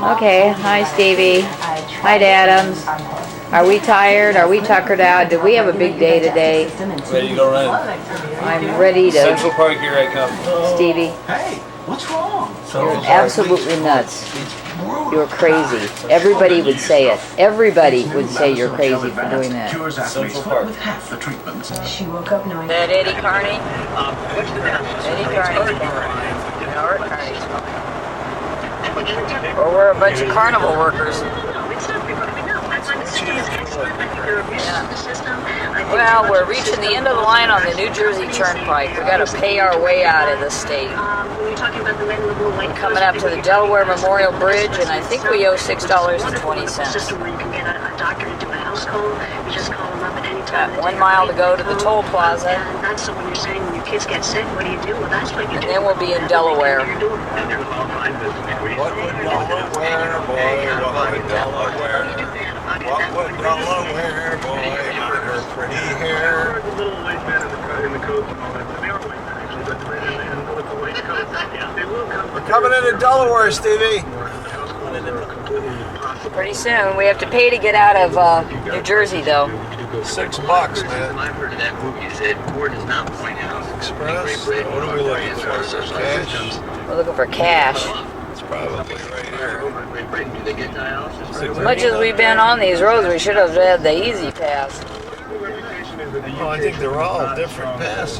Okay, hi Stevie. Hi Adams. Are we tired? Are we tuckered out? Did we have a big day today? Ready to go running? I'm ready to. Central Park, here I come. Stevie. Hey, what's wrong? You're absolutely nuts. You're crazy. Everybody would say it. Everybody would say you're crazy for doing that. Central Park. She woke up knowing That Eddie Carney? Eddie Carney's fine. Or we're a bunch of carnival workers. Well, we're reaching the end of the line on the New Jersey Turnpike. We got to pay our way out of the state. We're coming up to the Delaware Memorial Bridge, and I think we owe $6.20. Got 1 mile to go to the toll plaza. And then we'll be in Delaware. What would Delaware, boy, what would Delaware? What would Delaware, boy, with her pretty hair? The little white man in the coat and all that. They are white men, actually, but with the white coat, they will come. We're coming into Delaware, Stevie. Pretty soon. We have to pay to get out of New Jersey, though. $6, man. I've heard of that movie. You said Ford is not point out. Express? What are we looking for? Cash? We're looking for cash. It's probably right here. As much as we've been on these roads, we should have had the easy pass. Oh, I think they're all different passes.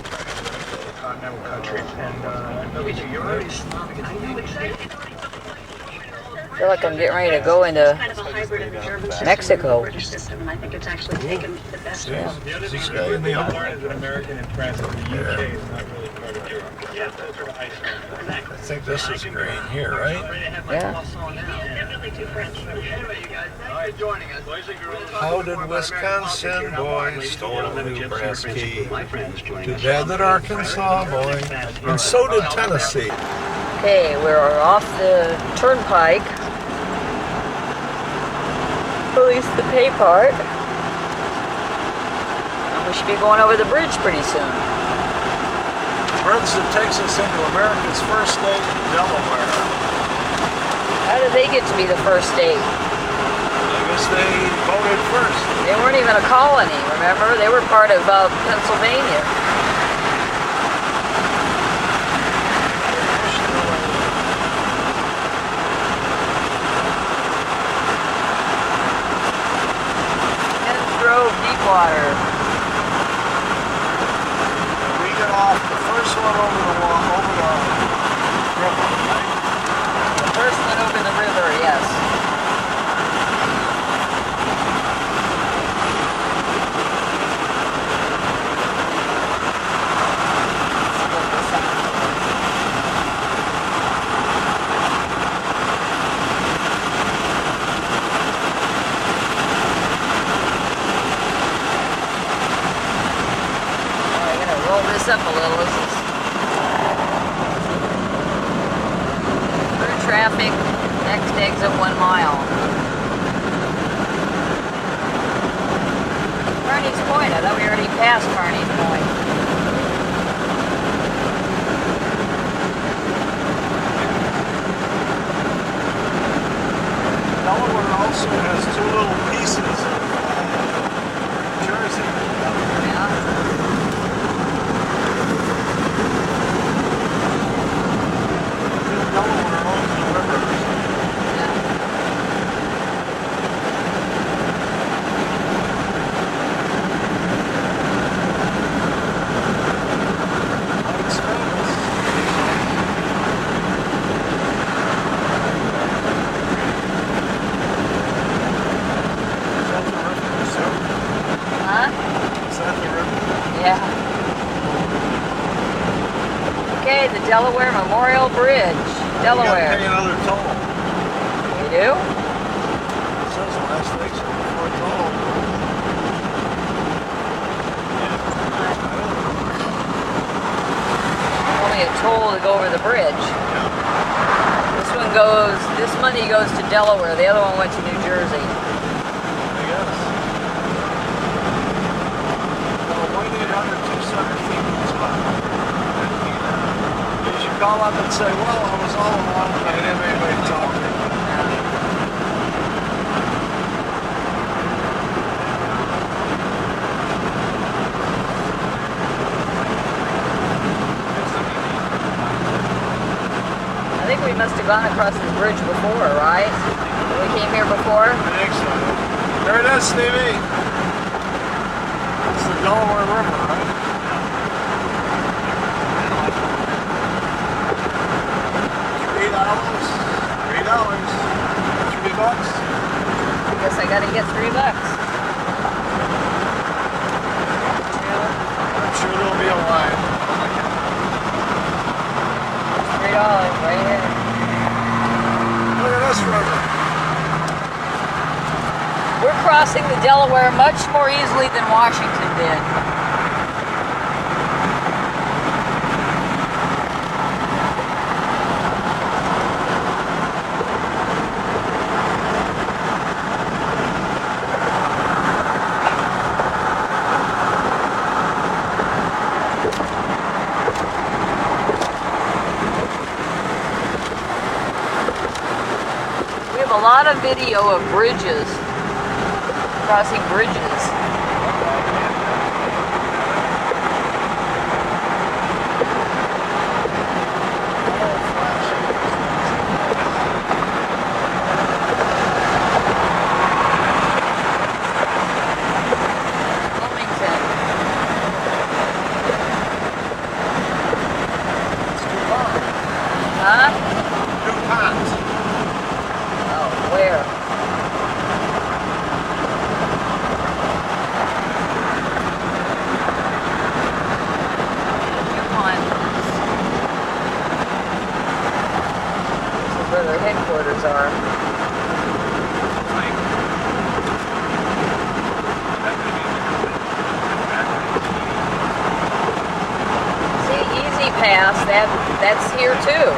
Continental country. And you're already stopping. I know exactly. I feel like I'm getting ready to go into Mexico. I think it's actually taken the best of This guy in the Delaware is an American in France, and the UK is not really part of Europe. Yeah, that's sort of Iceland. I think this is green here, right? Yeah. How did Wisconsin boys stole the new brass key? Too bad that Arkansas boy. And so did Tennessee. Okay, we're off the turnpike. At least the pay part. And we should be going over the bridge pretty soon. Bridge that takes us into America's first state, Delaware. How did they get to be the first state? I guess they voted first. They weren't even a colony, remember? They were part of Pennsylvania. Deepwater. We get off the first one over the river, right? The first one over the river, yes. Up a little. This is through traffic. Next exit 1 mile. Kearney's Point. I thought we already passed Kearney's Point. Delaware also has 2 little pieces of Jersey. Yeah. Delaware owns the rivers. Mike's famous. Is that the river, sir? Huh? Is that the river? Yeah. Okay, the Delaware Memorial Bridge. Delaware. You gotta pay another toll. We do? It says last station before toll. Only a toll to go over the bridge. This money goes to Delaware. The other one went to New Jersey. I guess. 1-800-273-SPOT. You should call up and say, well, I was all along and I didn't have anybody to talk to. we've gone across the bridge before, right? We came here before. I think so. There it is, Stevie. It's the Delaware River, right? $3. $3. $3. I guess I gotta get $3. I'm sure there'll be a line. $3 right here. Look at this river. We're crossing the Delaware much more easily than Washington did. A lot of video of bridges, crossing bridges. Wilmington. Huh? DuPont. Where? This is where their headquarters are. See, Easy Pass, that's here too.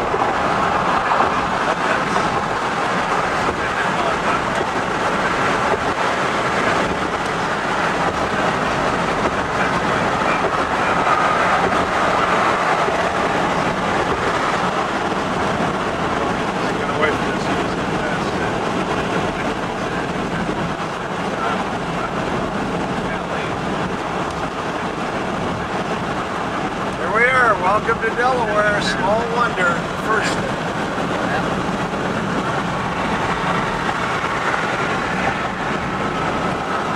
Welcome to Delaware. Small wonder. First thing.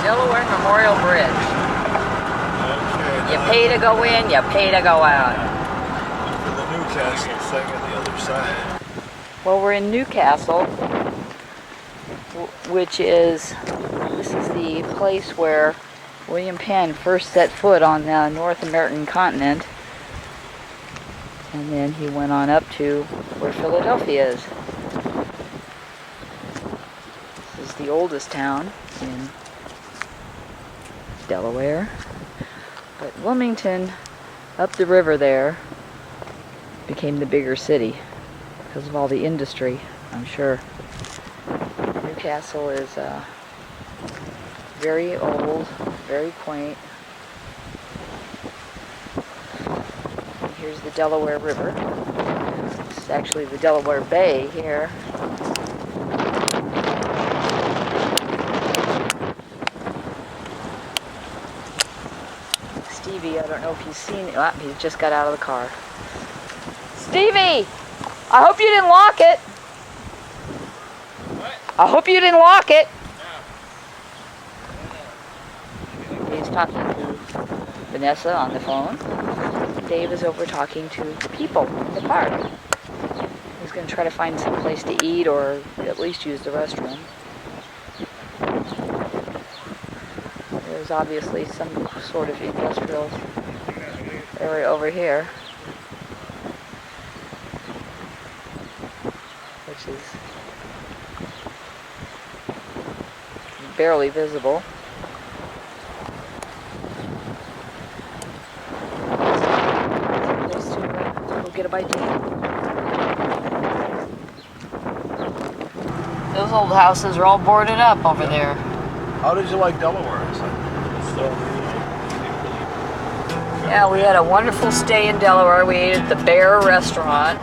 Delaware Memorial Bridge. Okay. You pay to go in, you pay to go out. For the Newcastle thing on the other side. Well, we're in Newcastle, which is, this is the place where William Penn first set foot on the North American continent. And then he went on up to where Philadelphia is. This is the oldest town in Delaware. But Wilmington, up the river there, became the bigger city because of all the industry, I'm sure. Newcastle is very old, very quaint. Here's the Delaware River. This is actually the Delaware Bay here. Stevie, I don't know if he's seen it. Oh, he just got out of the car. Stevie! I hope you didn't lock it. What? I hope you didn't lock it. He's talking to Vanessa on the phone. Dave is over talking to the people in the park. He's going to try to find some place to eat or at least use the restroom. There's obviously some sort of industrial area over here, which is barely visible. Get a bite to eat. Those old houses are all boarded up over there. How did you like Delaware? Yeah, we had a wonderful stay in Delaware. We ate at the Bear restaurant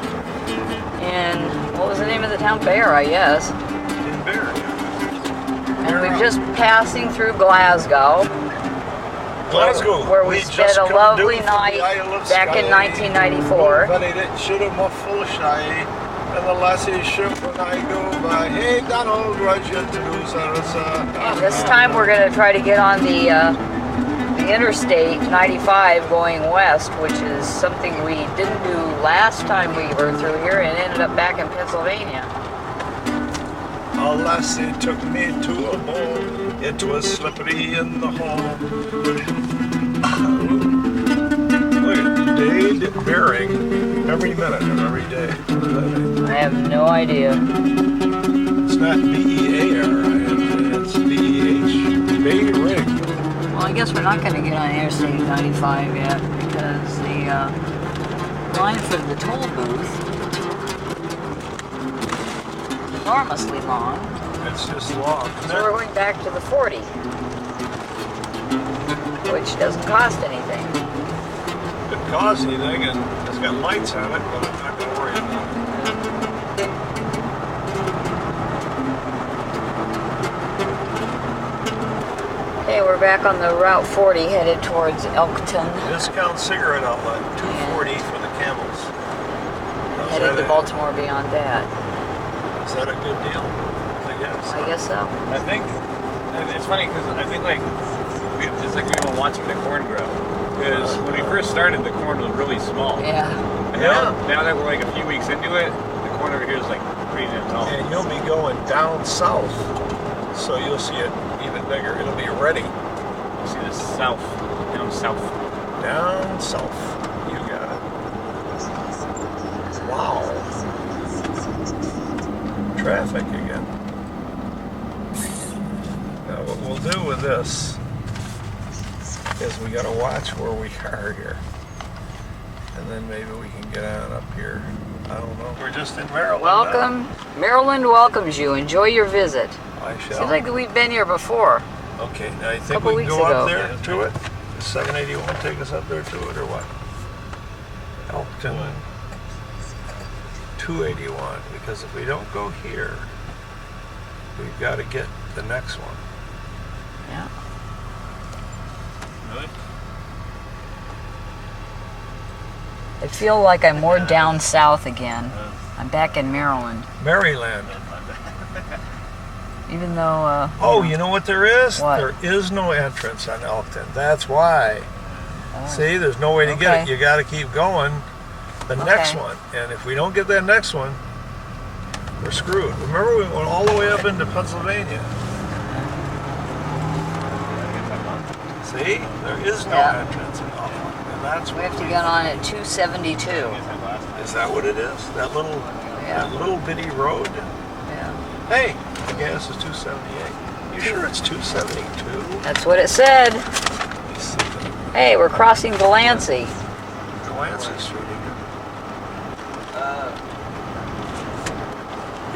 in, what was the name of the town? Bear, I guess. In Bear. And we're just passing through Glasgow. Glasgow. Where we spent a lovely night back in 1994. But they didn't shoot him off full of shy. And the lassie ship when I go by. Hey, Donald, Roger to Sarasa. This time we're going to try to get on the Interstate 95 going west, which is something we didn't do last time we were through here and ended up back in Pennsylvania. A lassie took me to a ball. It was slippery in the hall. Look at Dade bearing every minute of every day. What does that mean? I have no idea. It's not B-E-A-R-I-N, it's B-E-H. Bearing. Well, I guess we're not going to get on Interstate 95 yet because the line for the toll booth is enormously long. It's just long. So we're going back to the 40, which doesn't cost anything. It costs anything, and it's got lights on it, but I'm not going to worry about it. Okay, we're back on the Route 40 headed towards Elkton. Discount cigarette outlet, $2.40 for the Camels. Headed to Baltimore beyond that. Is that a good deal? I guess so. I think it's funny because I think it's like we were watching the corn grow. Because when we first started, the corn was really small. Yeah. And now that we're like a few weeks into it, the corn over here is like pretty damn tall. And you'll be going down south, so you'll see it even bigger. It'll be ready. You see the south, down south. Down south. You got it. Wow. Traffic again. Now what we'll do with this is we got to watch where we are here. And then maybe we can get on up here. I don't know. We're just in Maryland. Welcome. Now. Maryland welcomes you. Enjoy your visit. I shall. Seems like we've been here before. Okay, now you think Couple we can weeks go ago. up there to it? Does 781 take us up there to it or what? Elkton 281, because if we don't go here, we've got to get the next one. Yeah. Really? I feel like I'm more down south again. I'm back in Maryland. Maryland. Even though, Oh, you know what there is? What? There is no entrance on Elkton. That's why. Oh. See, there's no way to get it. Okay. You got to keep going. The next Okay. one. And if we don't get that next one, we're screwed. Remember, we went all the way up into Pennsylvania. See? There is no entrance in Elkton. And that's we what have to get on at 272. Is that what it is? That little bitty road? Yeah. Hey, the gas is 278. You sure it's 272? That's what it said. Let me see the Hey, we're crossing Delancey. Delancey Street again.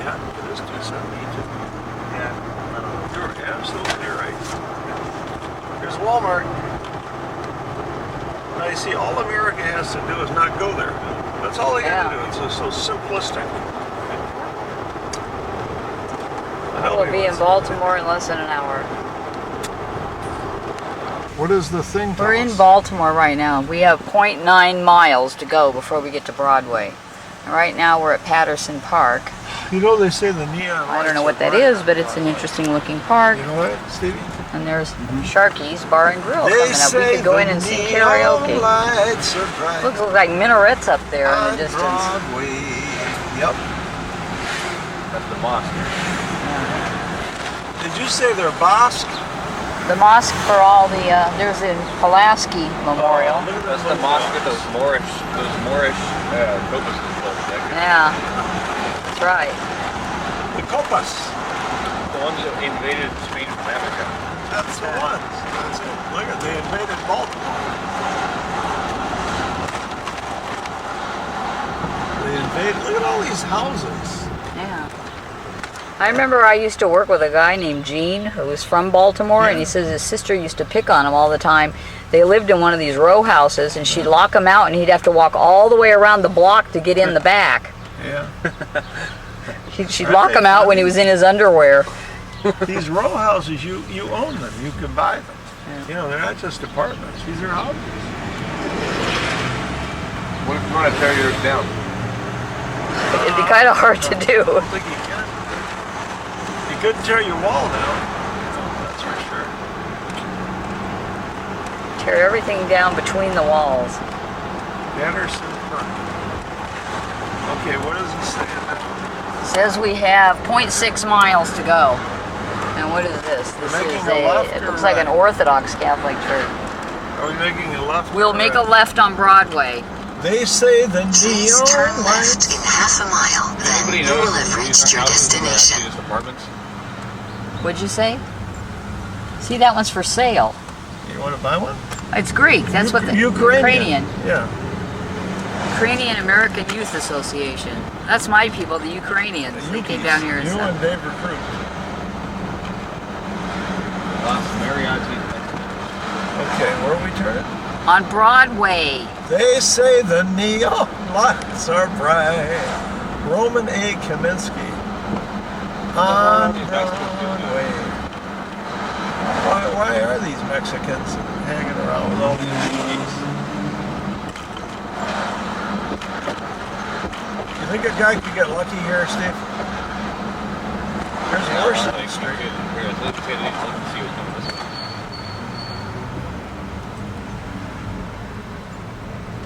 Yeah, it is 272. Yeah, you're absolutely right. Here's Walmart. Now you see, all America has to do is not go there. That's all they got to do. It's just so simplistic. We'll be in Baltimore in less than an hour. What is the thing? We're in Baltimore right now. We have 0.9 miles to go before we get to Broadway. And right now we're at Patterson Park. You know, they say the neon I don't know lights what that are is, but it's an interesting looking park. You know what, Stevie? And there's Sharky's Bar and Grill They coming up. We say could go in the and see neon karaoke. lights are bright Looks like minarets up there in the on distance. Broadway. Yep. That's the mosque. Did you say they're Basque? The mosque for all the, there's the Pulaski Memorial. That's the mosque with those Moorish copuses. Yeah, that's right. The Copas. The ones that invaded Spain from Africa. That's the ones. That's it. Look at, they invaded Baltimore. They invaded, look at all these houses. Yeah. I remember I used to work with a guy named Gene who was from Baltimore, and he says his sister used to pick on him all the time. They lived in one of these row houses, and she'd lock him out, and he'd have to walk all the way around the block to get in the back. Yeah. She'd lock him out when he was in his underwear. These row houses, you own them. You can buy them. Yeah. You know, they're not just apartments. These are houses. What if you want to tear yours down? It'd be kind of hard to do. I don't think you can. You couldn't tear your wall down. That's for sure. Tear everything down between the walls. Anderson Park. Okay, what does it say now? Says we have 0.6 miles to go. And what is this? This We're making is a left it or looks like an right? Orthodox Catholic church. Are we making a left? We'll or make a right? left on Broadway. They say the Please neon turn left lights. in half a mile. Then Anybody you will notice have that these reached are your houses that are destination. actually just apartments? What'd you say? See, that one's for sale. You want to buy one? It's Greek. That's what the Ukrainian. Yeah. Ukrainian American Youth Association. That's my people, the Ukrainians. They came down here and You stuff. and Dave recruit. Okay, where are we turning? On Broadway. They say the neon lights are bright. Roman A. Kaminsky. On Broadway. Why are these Mexicans hanging around with all these monkeys? You think a guy could get lucky here, Steve? There's Washington Street.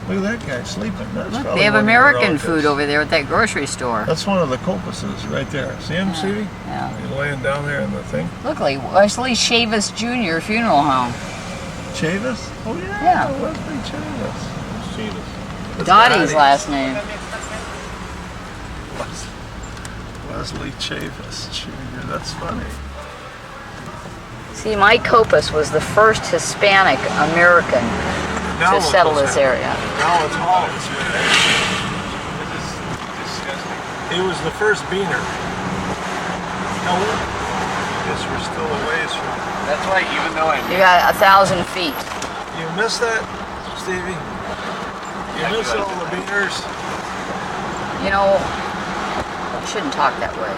Look at that guy sleeping. That's Look, probably they have one of your American relatives. food over there at that grocery store. That's one of the Copuses right there. See him, Stevie? Yeah. He's laying down there in the thing. Look, like Wesley Chavis Jr. Funeral Home. Chavis? Oh, yeah. Yeah. Wesley Chavis. That's Dottie's last name. Wesley Chavis Jr. That's funny. See, Mike Copus was the first Hispanic American Now to look settle what's this happening. area. Now it's Hollis. This is disgusting. He was the first beaner. No, guess we're still a ways from. That's why even though I You got 1,000 feet. You missed that, Stevie? You missed all the beaners? You know, you shouldn't talk that way.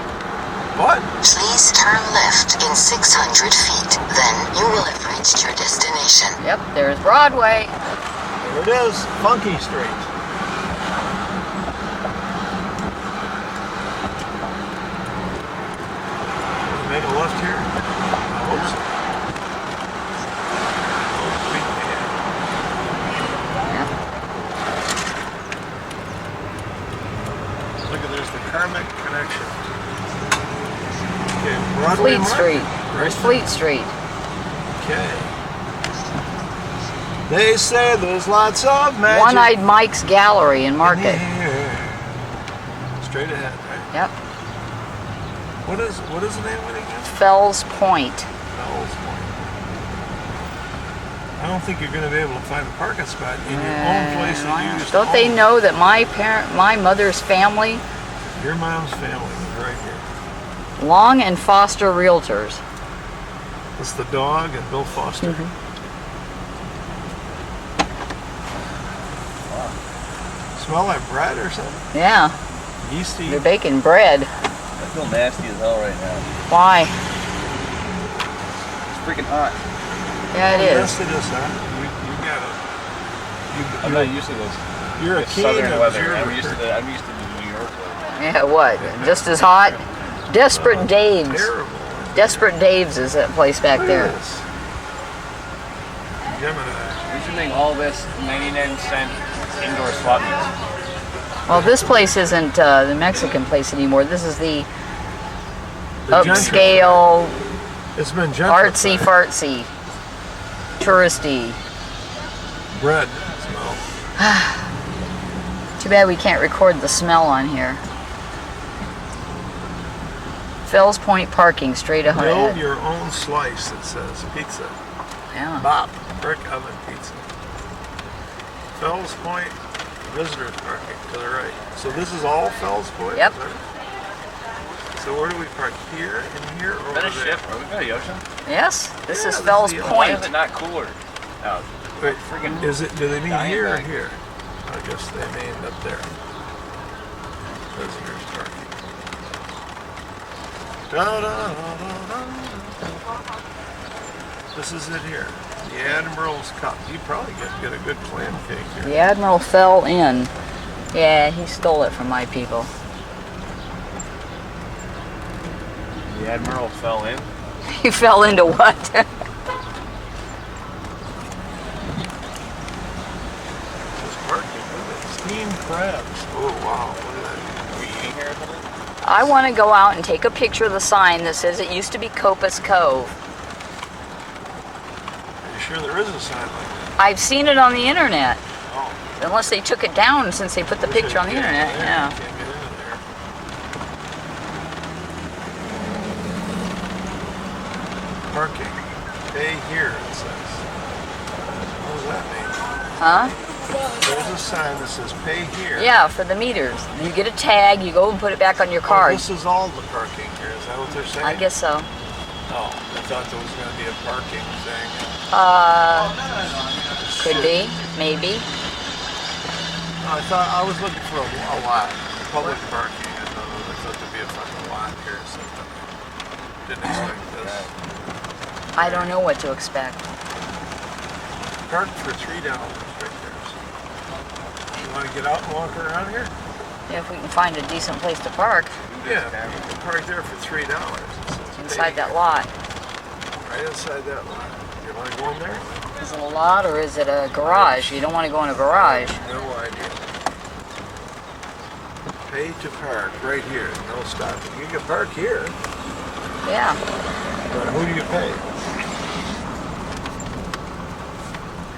What? Please turn left in 600 feet. Then you will have reached your destination. Yep, there's Broadway. There it is, Funky Street. Make a left here? I hope so. Oh, sweet man. Look at there's the karmic connection. Okay, Broadway Fleet Market. Street. There's Fleet Street. Okay. They say there's lots of magic. One-Eyed Mike's Gallery in in the Market. air. Straight ahead, right? Yep. What is the name of it again? Fells Point. Fells Point. I don't think you're going to be able to find a parking spot in your own place that you used to Don't they own. know that my mother's family, Your mom's family was right here. Long and Foster Realtors. That's the dog and Bill Foster. Smell like bread or something? Yeah, Yeasty. they're baking bread. I feel nasty as hell right now. Why? It's freaking hot. Yeah, it Yes, is. it is, huh? You got it. I'm not used to this. You're a This king southern of weather. your I'm used to the New York weather. Yeah, what? Just as hot? Desperate Dave's. Terrible. Desperate Dave's is that place back Look there. at this. Gemini. We should make all this 99-cent indoor swap meets. Well, this place isn't the Mexican place anymore. This is the The upscale, It's been gentrified. artsy-fartsy, touristy. Bread smell. Too bad we can't record the smell on here. Fells Point parking straight Build ahead. your own slice, it says. Pizza. Yeah. Bop. Brick oven pizza. Fells Point visitors parking to the right. So this is all Fells Point? Yep. Is that it? So where do we park? Here and here or Is that a over there? ship? Are we by the ocean? Yes, this Yeah, is this Fells is the- Why is Point. it not cooler out? Wait, Freaking is it? Do they mean dying here or back. here? I guess they mean up there. Visitors parking. This is it here. The Admiral's Cup. You probably get a good clam cake here. The Admiral fell in. Yeah, he stole it from my people. The Admiral fell in. You fell into what? Just parking. Look at steamed crabs. Oh, wow. Look at that. Are we eating here or something? I want to go out and take a picture of the sign that says it used to be Copus Cove. Are you sure there is a sign like that? I've seen it on the internet. Oh. Unless they took it down since they put the picture on the internet. Yeah. Can't get into there. Parking. Pay here, it says. What does that mean? Huh? There's a sign that says pay here. Yeah, for the meters. You get a tag, you go and put it back on your Oh, card. this is all the parking here. Is that what they're saying? I guess so. Oh, I thought there was going to be a parking thing. Could be, maybe. I thought I was looking for a lot, public parking. I thought there'd be a fucking lot here or something. Didn't expect this. I don't know what to expect. Park for $3 right there. You want to get out and walk around here? Yeah, if we can find a decent place to park Yeah, you can park there for $3. It says inside pay that lot. Right inside that lot. You want to go in there? Is it a lot or is it a garage? You don't want to go in a garage. No idea. Pay to park right here. No stopping. You can park here, Yeah. but who do you pay?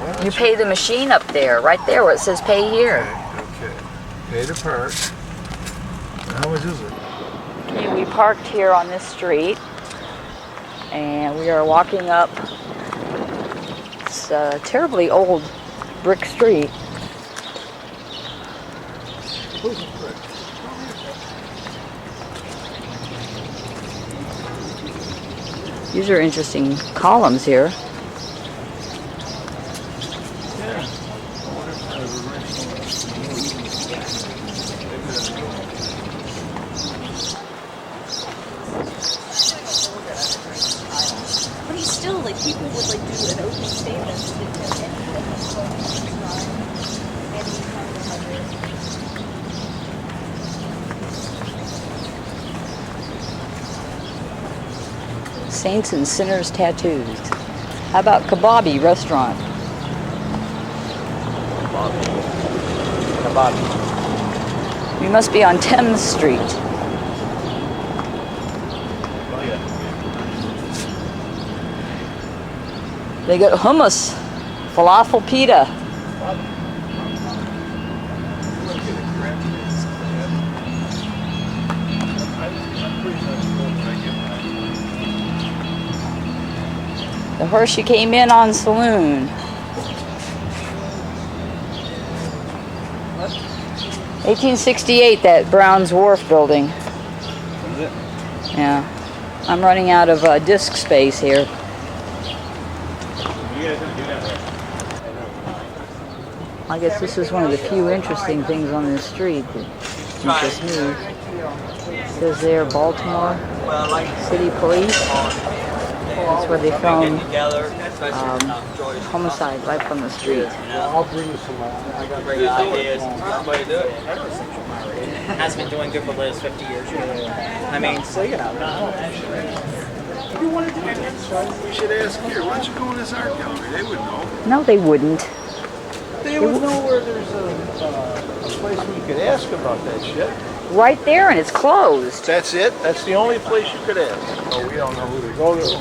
Well, You pay the machine up there, right there where it says pay here. Okay. Pay to park. How much is it? Okay, we parked here on this street and we are walking up. It's a terribly old brick street. Who's the prick? These are interesting columns here. But he's still like people would like do an opening statement that didn't have any kind of Saints and Sinners Tattoos. How about Kebabi Restaurant? Kebabi. We must be on Thames Street. Oh, yeah. They got hummus, falafel pita. The horse you came in on saloon. 1868, that Brown's Wharf building. Is it? Yeah. I'm running out of disk space here. You guys don't do that right. I guess this is one of the few interesting things on this street that interests me. It says there Baltimore City Police. That's where they filmed Homicide right from the street. I'll bring you some. I got Great ideas. Somebody do it. Has been doing good for the last 50 years. I mean, We should ask here. Why don't you go in this art gallery? They would know. No, they wouldn't. They would know where there's a place where you could ask about that shit. Right there, and it's closed. That's it? That's the only place you could ask. Oh, we don't know who to go to.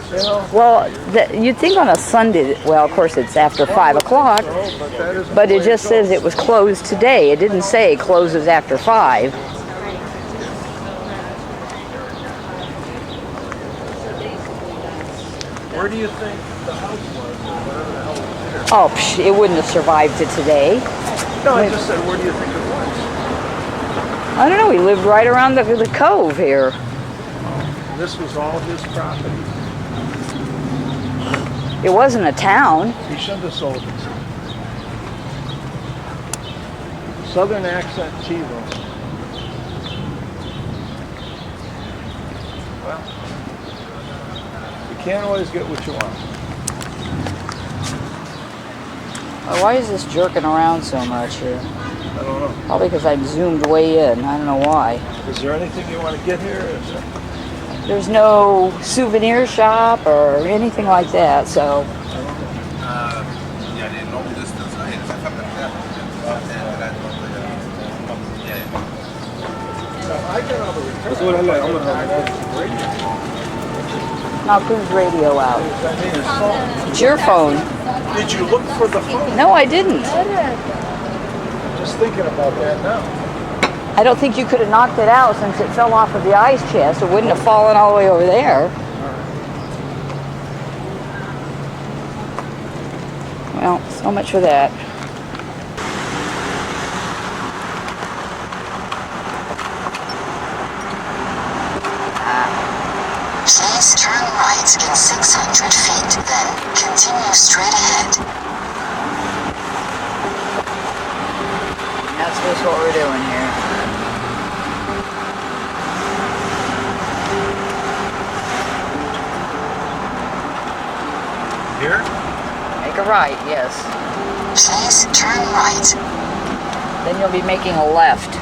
You know? Well, you'd think on a Sunday, well, of course it's after 5 o'clock, but it just says it was closed today. It didn't say it closes after 5. Where do you think the house was? Whatever the hell was there? Oh, it wouldn't have survived to today. No, I just said, where do you think it was? I don't know, he lived right around the cove here. This was all his property. It wasn't a town. He shouldn't have sold it. Southern accent T-room. Well, you can't always get what you want. Why is this jerking around so much here? I don't know. Probably because I'm zoomed way in. I don't know why. Is there anything you want to get here? Is there? There's no souvenir shop or anything like that, so. Knock whose radio out? It's your phone. Did you look for the phone? No, I didn't. Just thinking about that now. I don't think you could have knocked it out since it fell off of the ice chest. It wouldn't have fallen all the way over there. Well, so much for that. Please turn right in 600 feet, then continue straight ahead. That's just what we're doing here. Here? Make a right, yes. Please turn right. Then you'll be making a left.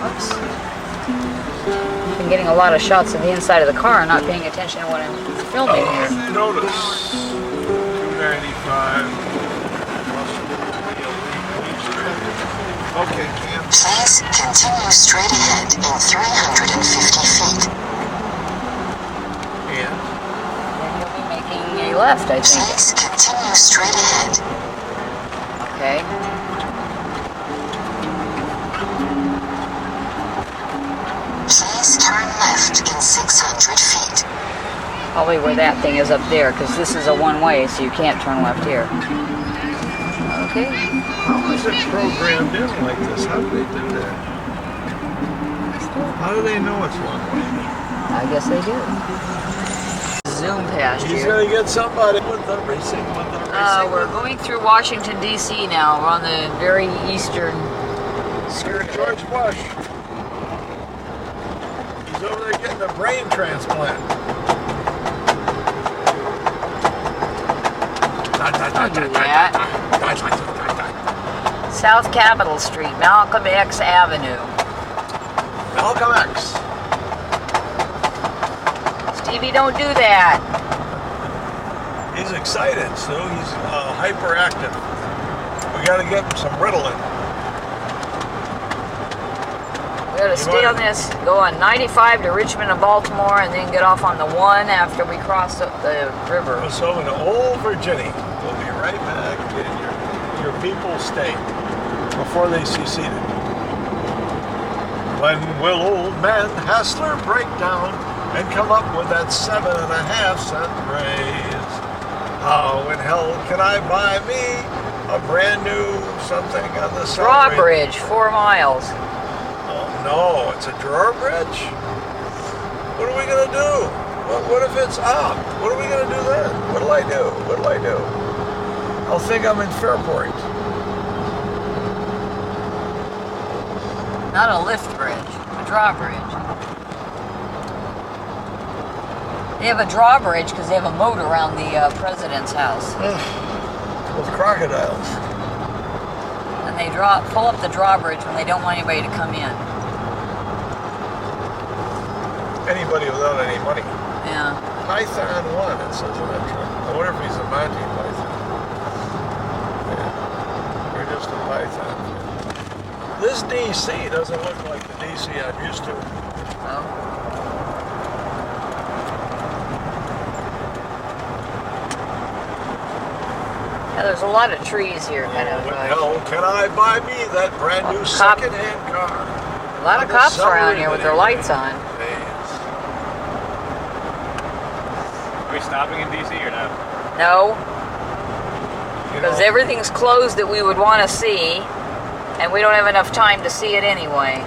Oops. Been getting a lot of shots of the inside of the car and not paying attention to what I'm filming here. Notice 295. Okay, Cam. Please continue straight ahead in 350 feet. And Then you'll be making a left, I think. Please continue straight ahead. Okay. Please turn left in 600 feet. Probably where that thing is up there, because this is a one-way, so you can't turn left here. Okay. how is it programmed in like this? How do they do that? How do they know it's one way? I guess they do. Zoom past He's you. gonna get somebody with the racing, We're going through Washington, D.C. now. We're on the very eastern skirt. George Bush. He's over there getting a brain transplant. Don't do that. South Capitol Street, Malcolm X Avenue. Malcolm X. Stevie, don't do that. He's excited, Sue. He's hyperactive. We gotta get him some Ritalin. We gotta stay on this, go on 95 to Richmond and Baltimore, and then get off on the 1 after we cross up the river. So in Old Virginia, we'll be right back in your people's state before they seceded. When will old man Hassler break down and come up with that 7.5 cent raise? How in hell can I buy me a brand new something on the subway? Drawbridge, 4 miles. Oh no, it's a drawbridge? What are we gonna do? What if it's up? What are we gonna do then? What'll I do? What'll I do? I'll think I'm in Fairport. Not a lift bridge, a drawbridge. They have a drawbridge because they have a moat around the president's house. With crocodiles. And they pull up the drawbridge when they don't want anybody to come in. Anybody without any money. Yeah. Python 1, it says in that truck. I wonder if he's a Monty Python. Yeah. We're just a Python. This DC doesn't look like the DC I'm used to. Oh. Yeah, there's a lot of trees here, kind of. When hell can I buy me that brand new second-hand car? A lot of cops around here with their lights on. Are we stopping in DC or not? No, because everything's closed that we would want to see, and we don't have enough time to see it anyway.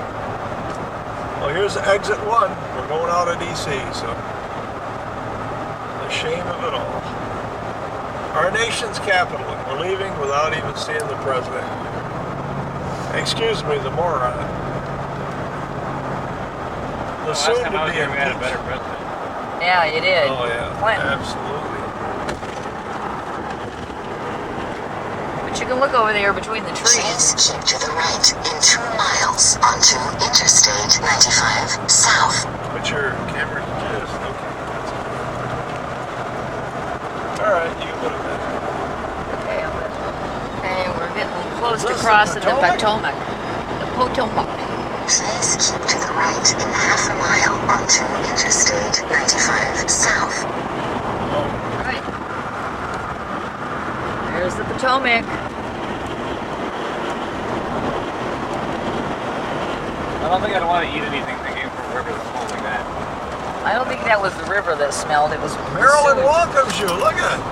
Well, here's exit 1. We're going out of DC, so the shame of it all. Our nation's capital, and we're leaving without even seeing the president. Excuse me, the moron. The Last time I was soon-to-be here, we had a impeached. better president. Yeah, you did. Oh yeah, Clinton. absolutely. But you can look over there between the trees. Please keep to the right in 2 miles onto Interstate 95 South. Put your camera to this. Okay. All right, you can put it back. Okay, I'm good. Okay, we're getting close Is to this the crossing the Potomac? Potomac. The Potomac. Please keep to the right in half a mile onto Interstate 95 South. Right. There's the Potomac. I don't think I'd want to eat anything that came from a river that smells like that. I don't think that was the river that smelled. It was Maryland sewage. welcomes you. Look at it.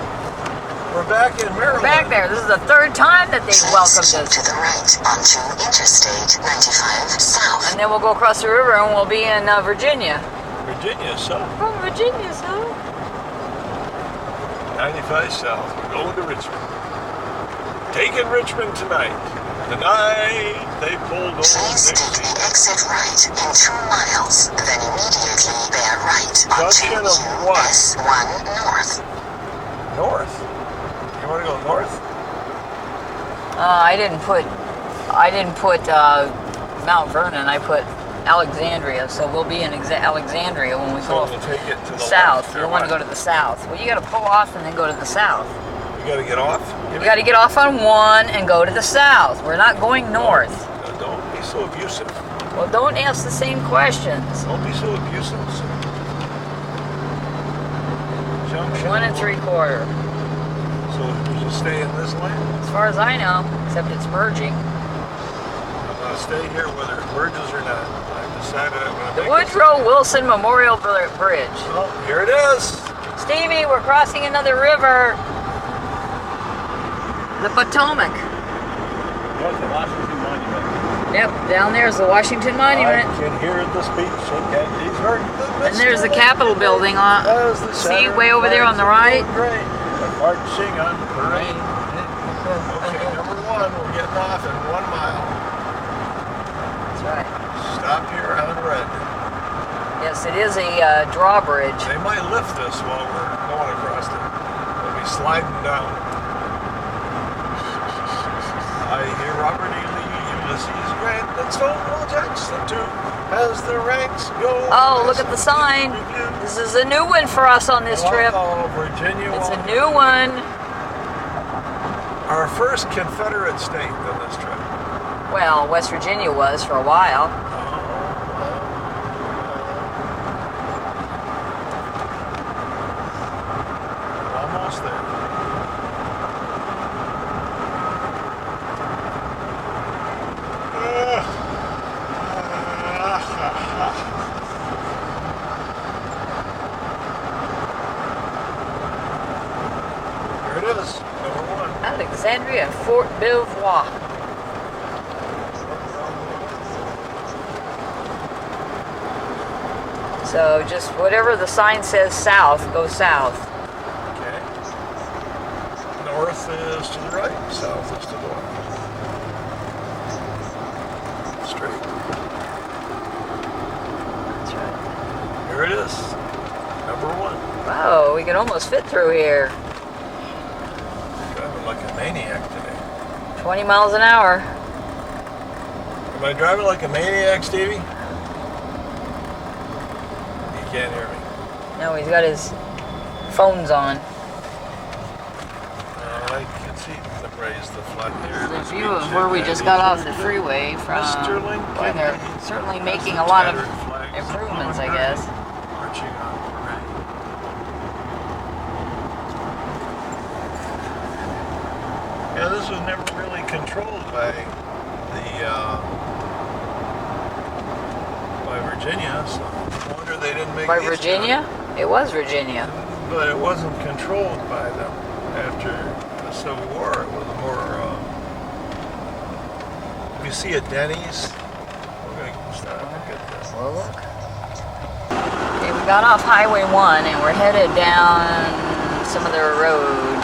We're back in Maryland. We're back there. This is the third time that they've welcomed Please keep us. to the right onto Interstate 95 South. And then we'll go across the river and we'll be in Virginia. Virginia South. From Virginia, so. 95 South. We're going to Richmond. Taking Richmond tonight. Tonight they pulled over Please take Dixie. the exit right in 2 miles, then immediately bear right Junction onto of what? US 1 North. North. You want to go north? I didn't put Mount Vernon. I put Alexandria. So we'll be in Alexandria when we So go we'll take it to the south. left. You'll want to go to the south. Well, you got to pull off and then go to the south. You got to get off? You got to get off on 1 and go to the south. We're not going north. Don't be so abusive. Well, don't ask the same questions. Don't be so abusive. Junction 1 3/4. So we should stay in this lane? As far as I know, except it's merging. I'm going to stay here whether it merges or not. I've decided I'm going to The Woodrow Wilson Memorial Bridge. Oh, here it is. Stevie, we're crossing another river. The Potomac. What's the Washington Monument? Yep, down there's the Washington Monument. I can hear the speech and he's heard the And there's the Capitol building on. See, way over there on the right? Great. Marching on parade. Okay, number 1, we're getting off in 1 mile. That's right. Stop here on red. Yes, it is a drawbridge. They might lift this while we're going across it. We'll be sliding down. I hear Robert E. Lee, Ulysses Grant, and Stonewall Jackson too, as the ranks go. Oh, look at the sign. This is a new one for us on this trip. Oh, Virginia. It's a new one. Our first Confederate state on this trip. Well, West Virginia was for a while. Almost there. Here it is, number 1. Alexandria and Fort Belvoir. So just whatever the sign says south, go south. Okay. North is to the right, south is to the left. Straight. That's right. Here it is, number 1. Wow, we can almost fit through here. Driving like a maniac today. 20 miles an hour. Am I driving like a maniac, Stevie? You can't hear me. No, he's got his phones on. I can see the raise the flood there. The view of where we just got off the freeway from. Mr. Lincoln. Boy, they're certainly making a lot of improvements, I guess. Marching on parade. Yeah, this was never really controlled by Virginia, so no wonder they didn't make By these Virginia? It was Virginia. But it wasn't controlled by them after the Civil War. It was more. If you see a Denny's, we're going to stop and get this. Well, look. Okay, we got off Highway 1 and we're headed down some other road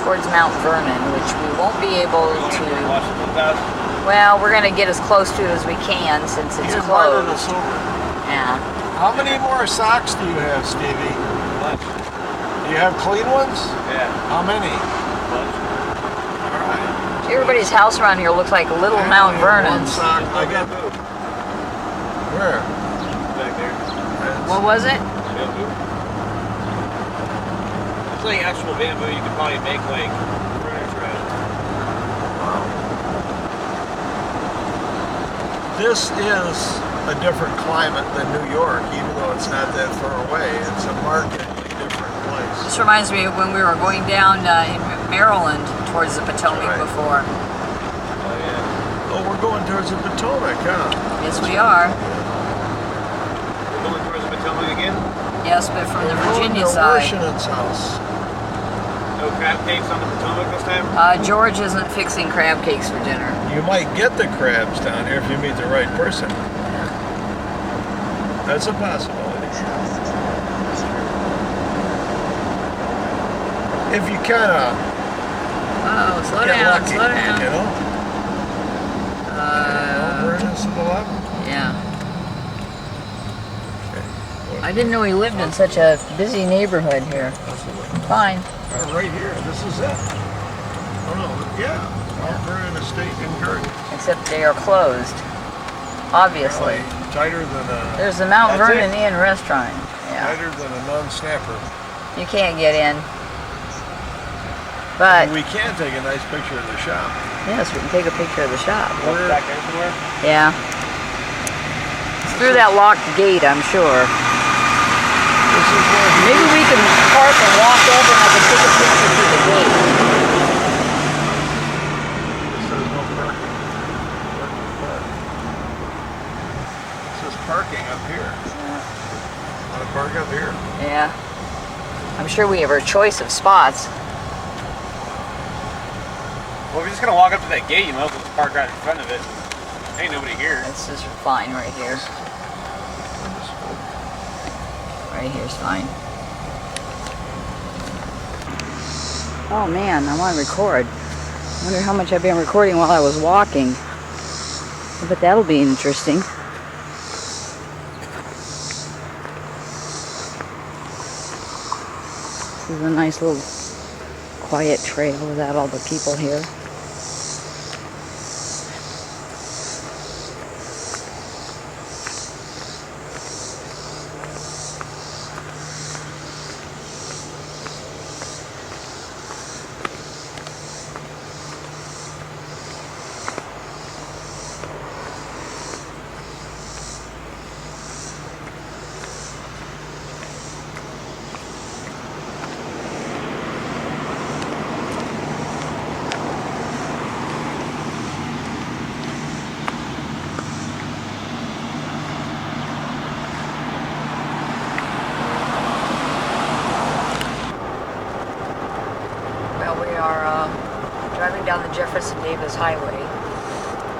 towards Mount Vernon, which we won't be able to. Washington Pass? Well, we're going to get as close to it as we can since it's You invited closed. us over. Yeah. How many more socks do you have, Stevie? Lunch. Do you have clean ones? Yeah. How many? Lunch. All right. Everybody's house around here looks like Little Mount Vernon's. I got where? Back there. What was it? Bamboo. It's like actual bamboo. You could probably make like furniture out of. This is a different climate than New York, even though it's not that far away. It's a markedly different place. This reminds me of when we were going down in Maryland towards the Potomac Right. before. Oh yeah. Oh, we're going towards the Potomac, huh? Yes, we are. We're going towards the Potomac again. Yes, but from the We're going Virginia to side. Washington's house. No crab cakes on the Potomac this time. George isn't fixing crab cakes for dinner. You might get the crabs down here if you meet the right person. That's a possibility. If you kind of Oh, slow get down, lucky, slow down. you know? Vernon's to the left. Yeah. I didn't know he lived in such a busy neighborhood here. Fine. Right here, this is it. Oh no, yeah. Mount Vernon Estate and Garden. Except they are closed. Obviously. Probably tighter than a There's the Mount That's Vernon Inn restaurant. Yeah. tighter than a non-snapper. You can't get in. But We can take a nice picture of the shop. yes, we can take a picture of the shop. We're- Back there somewhere. Yeah. It's through that locked gate, I'm sure. This is where he Maybe we can park and walk over and I can take a picture through the gate. says no parking. But it says parking up here. Want to park up here? Yeah. I'm sure we have our choice of spots. Well, if you're just gonna walk up to that gate, you might as well just park right in front of it. Ain't nobody here. This is fine right here. Right here's fine. Oh man, I want to record. I wonder how much I've been recording while I was walking. But that'll be interesting. This is a nice little quiet trail without all the people here. Driving down the Jefferson Davis Highway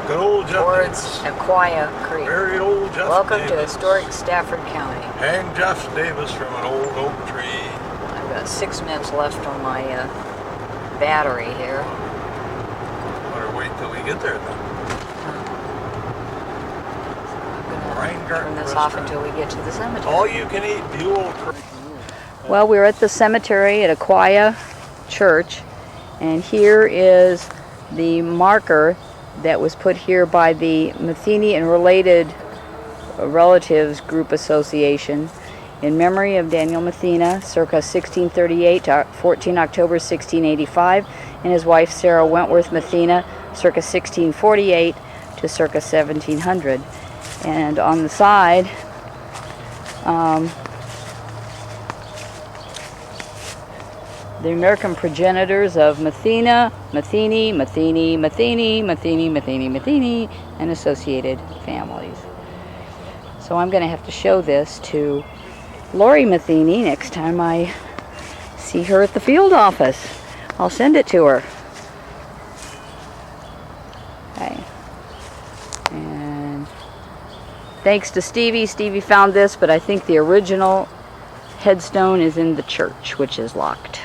Good old Jeff towards Davis. Aquia Creek. Very old Jeff Welcome Davis. to historic Stafford County. Hang Jeff Davis from an old oak tree. I've got 6 minutes left on my battery here. Better wait till we get there then. I'm going to turn this off until we get to the cemetery. All you can eat Buell Creek. Well, we're at the cemetery at Aquia Church, and here is the marker that was put here by the Matheny and Related Relatives Group Association in memory of Daniel Mathena, circa 1638 to 14 October 1685, and his wife Sarah Wentworth Mathena, circa 1648 to circa 1700. And on the side, the American progenitors of Matheny, and associated families. So I'm going to have to show this to Lori Matheny next time I see her at the field office. I'll send it to her. Okay. And thanks to Stevie. Stevie found this, but I think the original headstone is in the church, which is locked.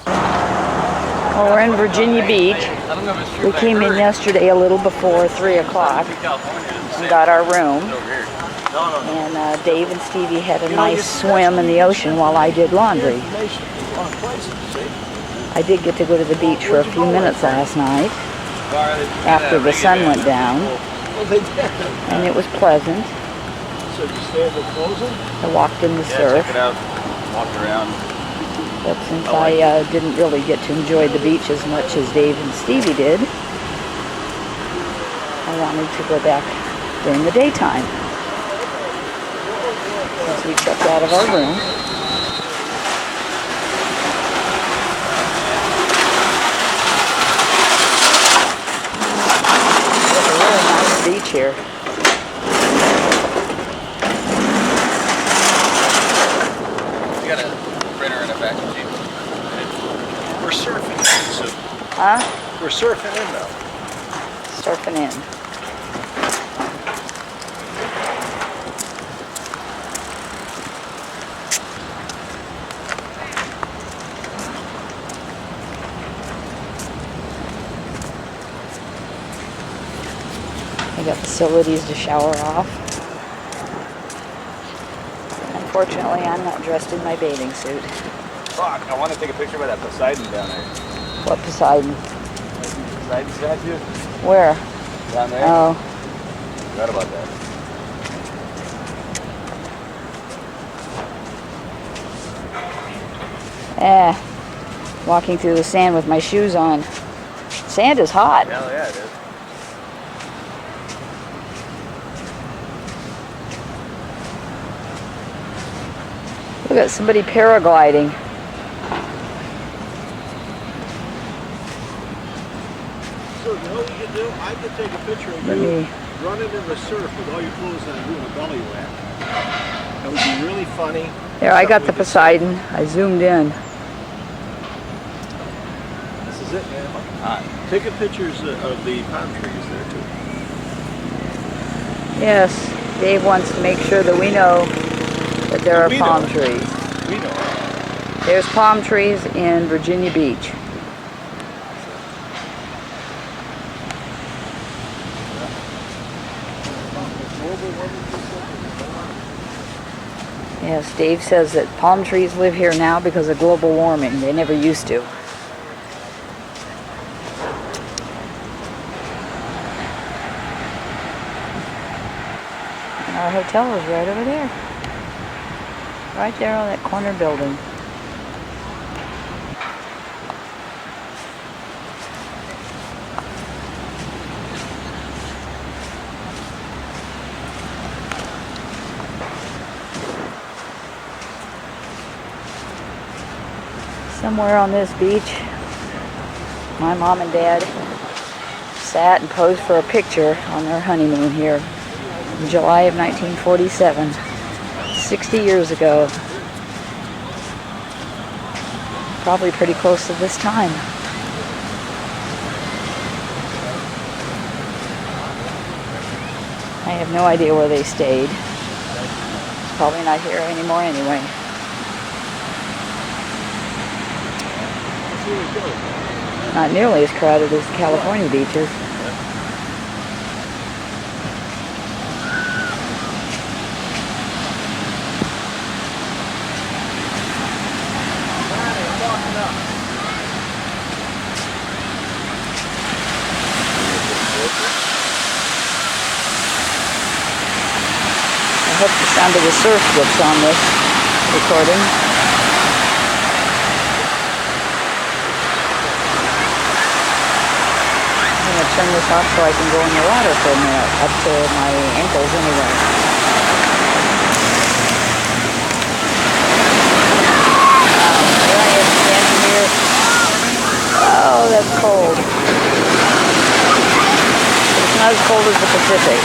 Well, we're in Virginia Beach. We came in yesterday a little before 3 o'clock and got our room. And Dave and Stevie had a nice swim in the ocean while I did laundry. I did get to go to the beach for a few minutes last night after the sun went down, Well, they did. and it was pleasant. So you stay at the closing? I walked in the surf, Check it out. Walked around. but since I didn't really get to enjoy the beach as much as Dave and Stevie did, I wanted to go back during the daytime. As we checked out of our room. It's a really nice beach here. You got a printer and a fax machine. We're surfing in, so Huh? we're surfing in now. Surfing in. I got facilities to shower off. Unfortunately, I'm not dressed in my bathing suit. Fuck, I want to take a picture of that Poseidon down there. What Poseidon? Poseidon statue? Where? Down there? Oh, Forgot about that. walking through the sand with my shoes on. Sand is hot. Hell yeah, it is. Look at somebody paragliding. So you know what you could do? I could take a picture of Let you me- running in the surf with all your clothes on doing a belly whack. That would be really funny. There, I got the Something we could- Poseidon. I zoomed in. This is it, man. Hot. Taking pictures of the palm trees there too. Yes, Dave wants to make sure that we know that there are We palm know. trees. We know. There's palm trees in Virginia Beach. Yes, Dave says that palm trees live here now because of global warming. They never used to. And our hotel is right over there. Right there on that corner building. Somewhere on this beach, my mom and dad sat and posed for a picture on their honeymoon here in July of 1947, 60 years ago. Probably pretty close to this time. I have no idea where they stayed. Probably not here anymore anyway. Not nearly as crowded as the California beaches. I hope the sound of the surf gets on this recording. I'm going to turn this off so I can go in the water for a minute, up to my ankles anyway. Here I am standing here. Oh, that's cold. It's not as cold as the Pacific.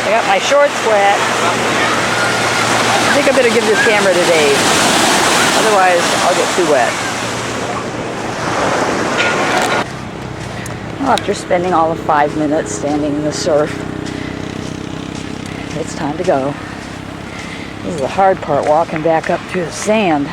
I got my shorts wet. I think I better give this camera to Dave. Otherwise, I'll get too wet. Well, after spending all of 5 minutes standing in the surf, it's time to go. This is the hard part, walking back up through the sand.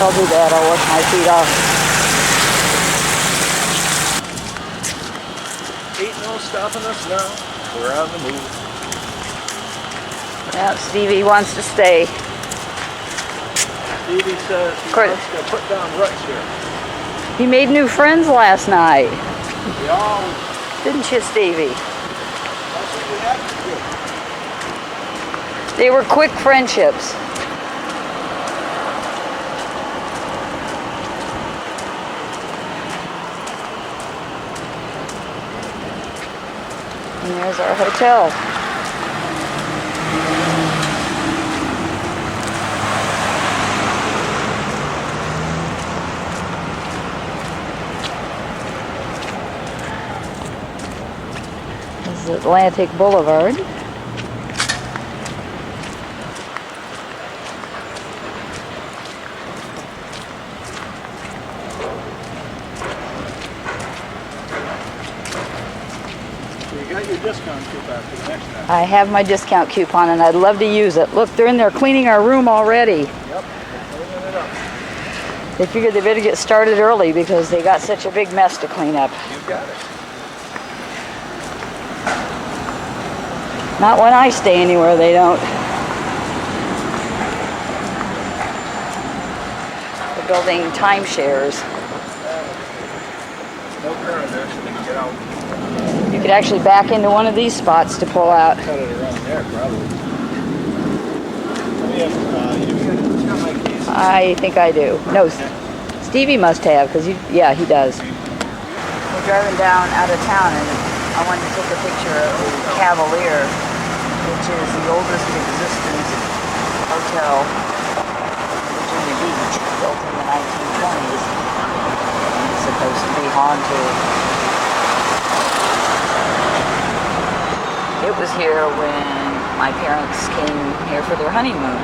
I'll do that. I'll wash my feet off. Ain't no stopping us now. We're on the move. Yeah, Stevie wants to stay. Stevie says he Course. wants to put down roots here. He made new friends last night. We always, Didn't you, Stevie? that's what we have to do. They were quick friendships. And there's our hotel. This is Atlantic Boulevard. So you got your discount coupon for the next time. I have my discount coupon and I'd love to use it. Look, they're in there cleaning our room already. Yep, we're cleaning it up. They figured they better get started early because they got such a big mess to clean up. You got it. Not when I stay anywhere, they don't. They're building timeshares. No current there, so they can get out. You could actually back into one of these spots to pull out. Cut it around there, probably. You got my keys? I think I do. No, Stevie must have, because yeah, he does. We're driving down out of town, and I wanted to take a picture of the Cavalier, which is the oldest existing hotel in Virginia Beach, built in the 1920s. And it's supposed to be haunted. It was here when my parents came here for their honeymoon.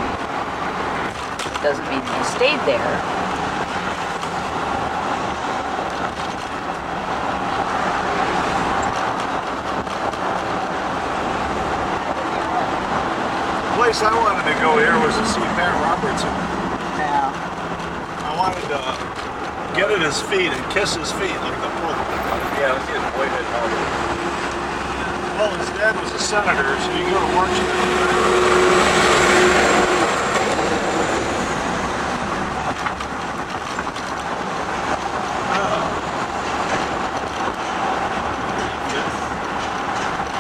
It doesn't mean they stayed there. The place I wanted to go here was to see Pat Robertson. Yeah. I wanted to get at his feet and kiss his feet like the Pope. Yeah, let's get boyhood home. Well, his dad was a senator, so you go to Washington.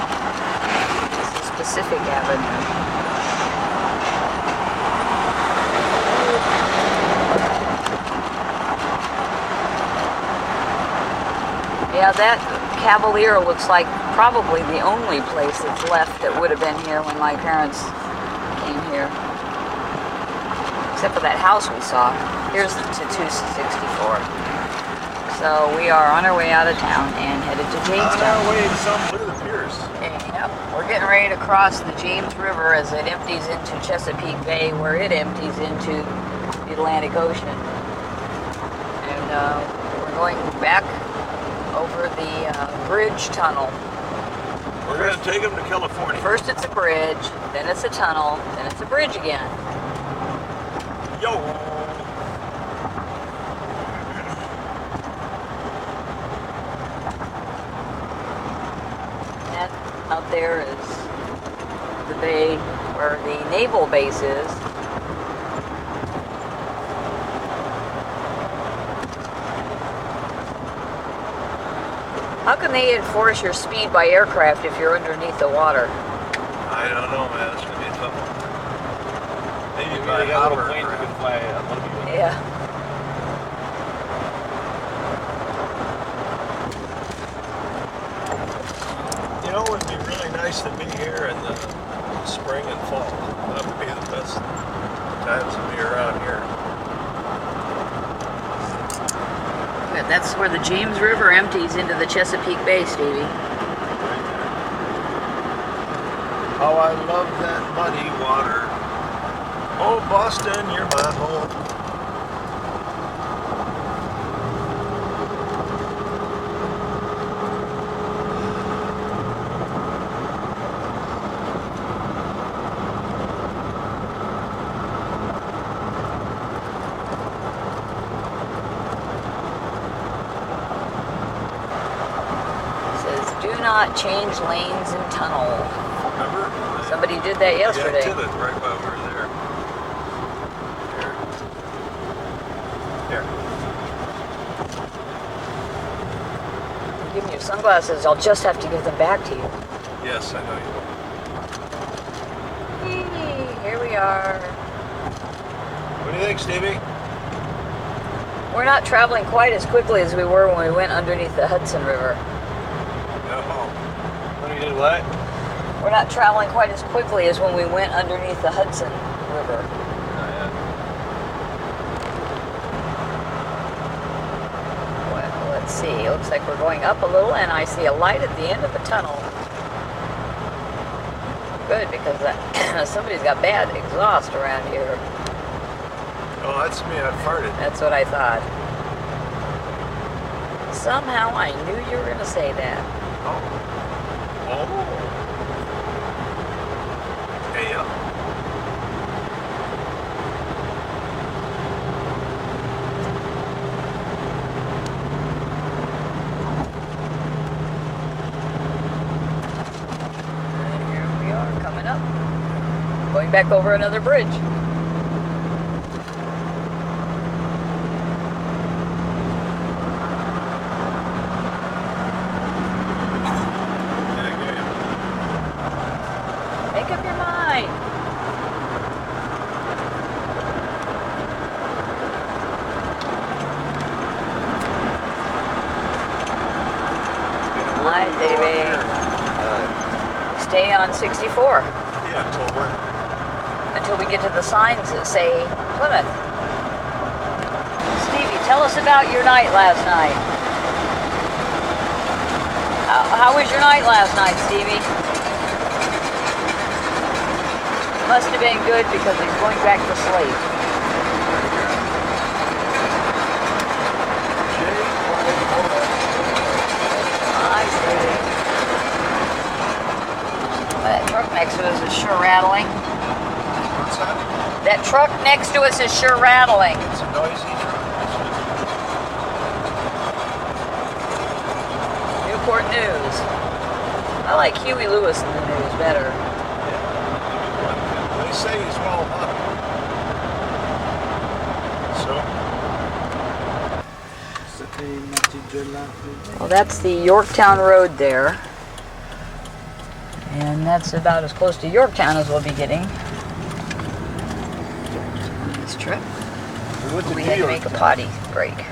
This is Pacific Avenue. Yeah, that Cavalier looks like probably the only place that's left that would have been here when my parents came here. Except for that house we saw. Here's to 264. So we are on our way out of town and headed to On Jamestown. our way to some, look at the piers. Yep, we're getting ready to cross the James River as it empties into Chesapeake Bay, where it empties into the Atlantic Ocean. And we're going back over the bridge tunnel. We're going to take him to California. First it's a bridge, then it's a tunnel, then it's a bridge again. Yo! That out there is the bay where the naval base is. How can they enforce your speed by aircraft if you're underneath the water? I don't know, man. It's going to be a tough one. Maybe Maybe by they got little hover. planes you can fly a little bit. Yeah. You know, it would be really nice to be here in the spring and fall. That would be the best times to be around here. Yeah, that's where the James River empties into the Chesapeake Bay, Stevie. How I love that muddy water. Oh, Boston, you're my home. not change lanes in tunnel. Remember? Somebody did that yesterday. Yeah, I did it right while we were there. Here. I'm giving you sunglasses. I'll just have to give them back to you. Yes, I know you will. Hey, here we are. What do you think, Stevie? We're not traveling quite as quickly as we were when we went underneath the Hudson River. No. When you did what? We're not traveling quite as quickly as when we went underneath the Hudson River. Well, let's see. It looks like we're going up a little, and I see a light at the end of the tunnel. Good, because somebody's got bad exhaust around here. Oh, that's me. I farted. That's what I thought. Somehow I knew you were going to say that. Oh. Hey, yeah. And here we are coming up. Going back over another bridge. Make up your mind. Hi, baby. Stay on 64 Yeah, until when? until we get to the signs that say Plymouth. Stevie, tell us about your night last night. How was your night last night, Stevie? Must have been good because he's going back to sleep. Hi, Stevie. Well, that truck next to us is sure rattling. What's that? That truck next to us is sure rattling. It's a noisy truck. Newport News. I like Huey Lewis in the news better. They say he's well up. So? Well, that's the Yorktown Road there. And that's about as close to Yorktown as we'll be getting this trip. We had to make a potty break.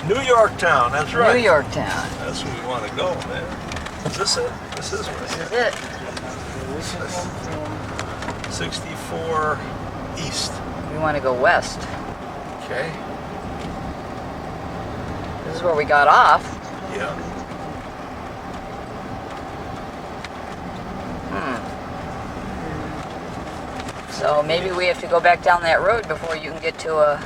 New Yorktown, that's right. New Yorktown. That's where we want to go, man. Is this it? This is This right is here. it. 64 East. We want to go west. Okay. This is where we got off. Yeah. So maybe we have to go back down that road before you can get to a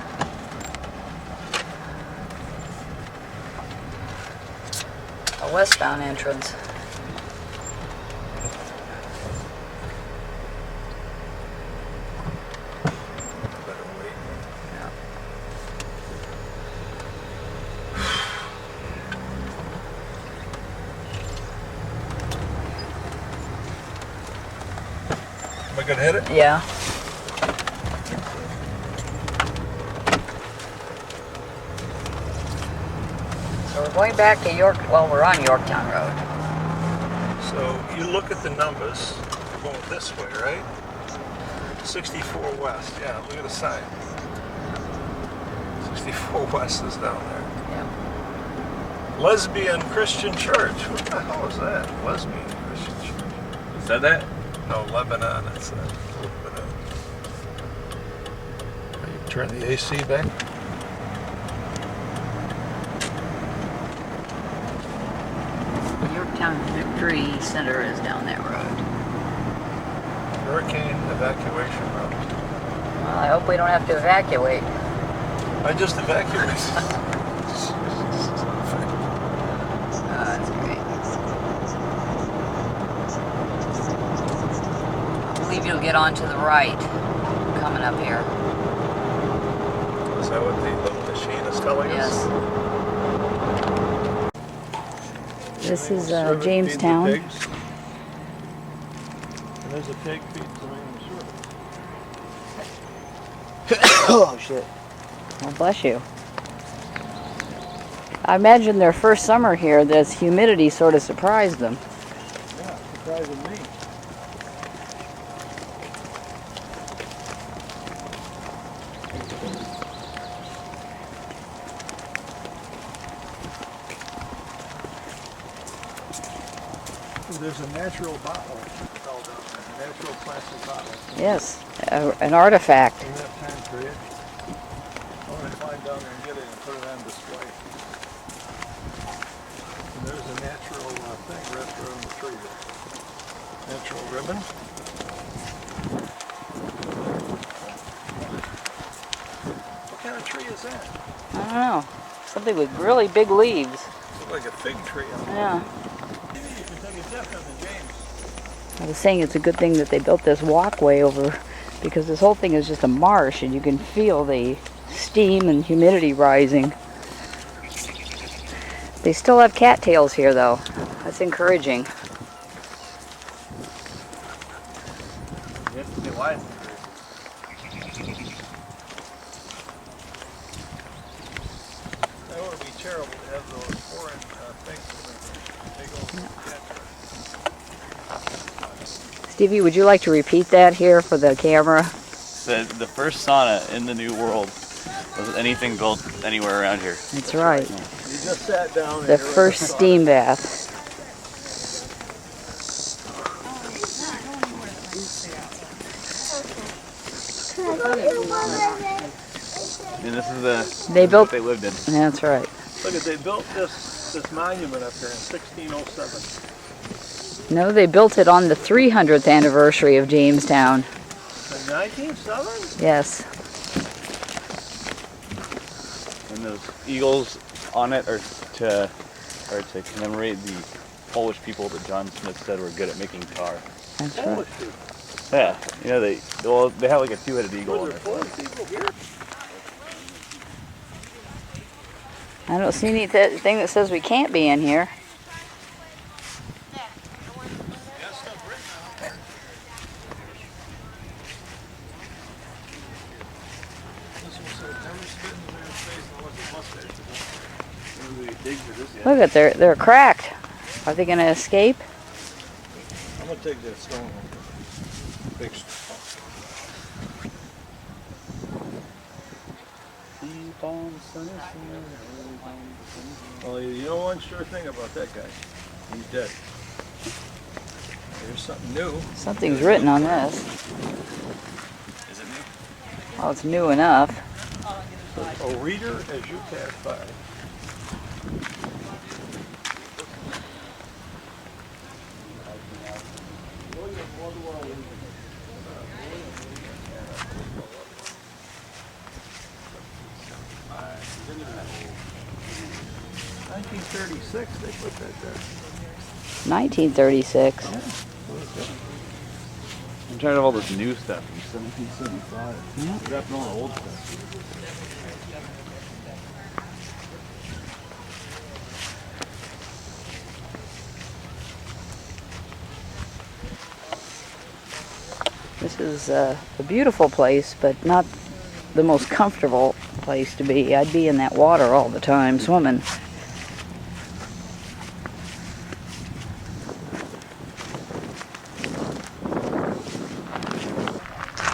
westbound entrance. Better wait. Yeah. Am I gonna hit it? Yeah. So we're going back to York. Well, we're on Yorktown Road. So you look at the numbers. We're going this way, right? 64 West. Yeah, look at the sign. 64 West is down there. Yeah. Lesbian Christian Church. What the hell is that? Lesbian Christian Church. You said that? No, Lebanon. It's Lebanon. You turn the AC back. Yorktown Victory Center is down that road. Hurricane evacuation route. Well, I hope we don't have to evacuate. I just evacuated. That's great. I believe you'll get on to the right coming up here. Is that what the little machine is telling us? Yes. This is Serve it, feed the Jamestown. pigs. And there's a pig feeds the main serve. Oh, shit. Well, bless you. I imagine their first summer here, this humidity sort of surprised them. Yeah, surprising me. There's a natural bottle held down there, a natural plastic bottle. Yes, an artifact. In that time period. I want to climb down there and get it and put it on display. And there's a natural thing wrapped around the tree there. Natural ribbon. What kind of tree is that? I don't know. Something with really big leaves. Looks like a fig tree. Yeah. Maybe you can take a dip on the James. I was saying it's a good thing that they built this walkway over, because this whole thing is just a marsh and you can feel the steam and humidity rising. They still have cattails here though. That's encouraging. You have to be wise. That would be terrible to have those foreign things take over the Stevie, would you like to repeat that here for the camera? Said the first sauna in the New World was anything built anywhere around here. That's right. You just sat down. The first steam bath. And this is the They built. what they lived in. That's right. Look at, they built this monument up here in 1607. No, they built it on the 300th anniversary of Jamestown. In 1907? Yes. And those eagles on it are to commemorate the Polish people that John Smith said were good at making tar. That's right. Polish people. Yeah, you know they have like a two-headed eagle on Were there their Polish people here? I don't see anything that says we can't be in here. Look at they're cracked. Are they gonna escape? I'm gonna take that stone home. Big stone. Well, you know one sure thing about that guy. He's dead. There's something new. Something's written on this. Is it new? Well, it's new enough. A reader as you pass by. '36, they put that there. 1936. I'm trying to have all this new stuff from 1775. Wrapping all the old stuff. This is a beautiful place, but not the most comfortable place to be. I'd be in that water all the time, swimming.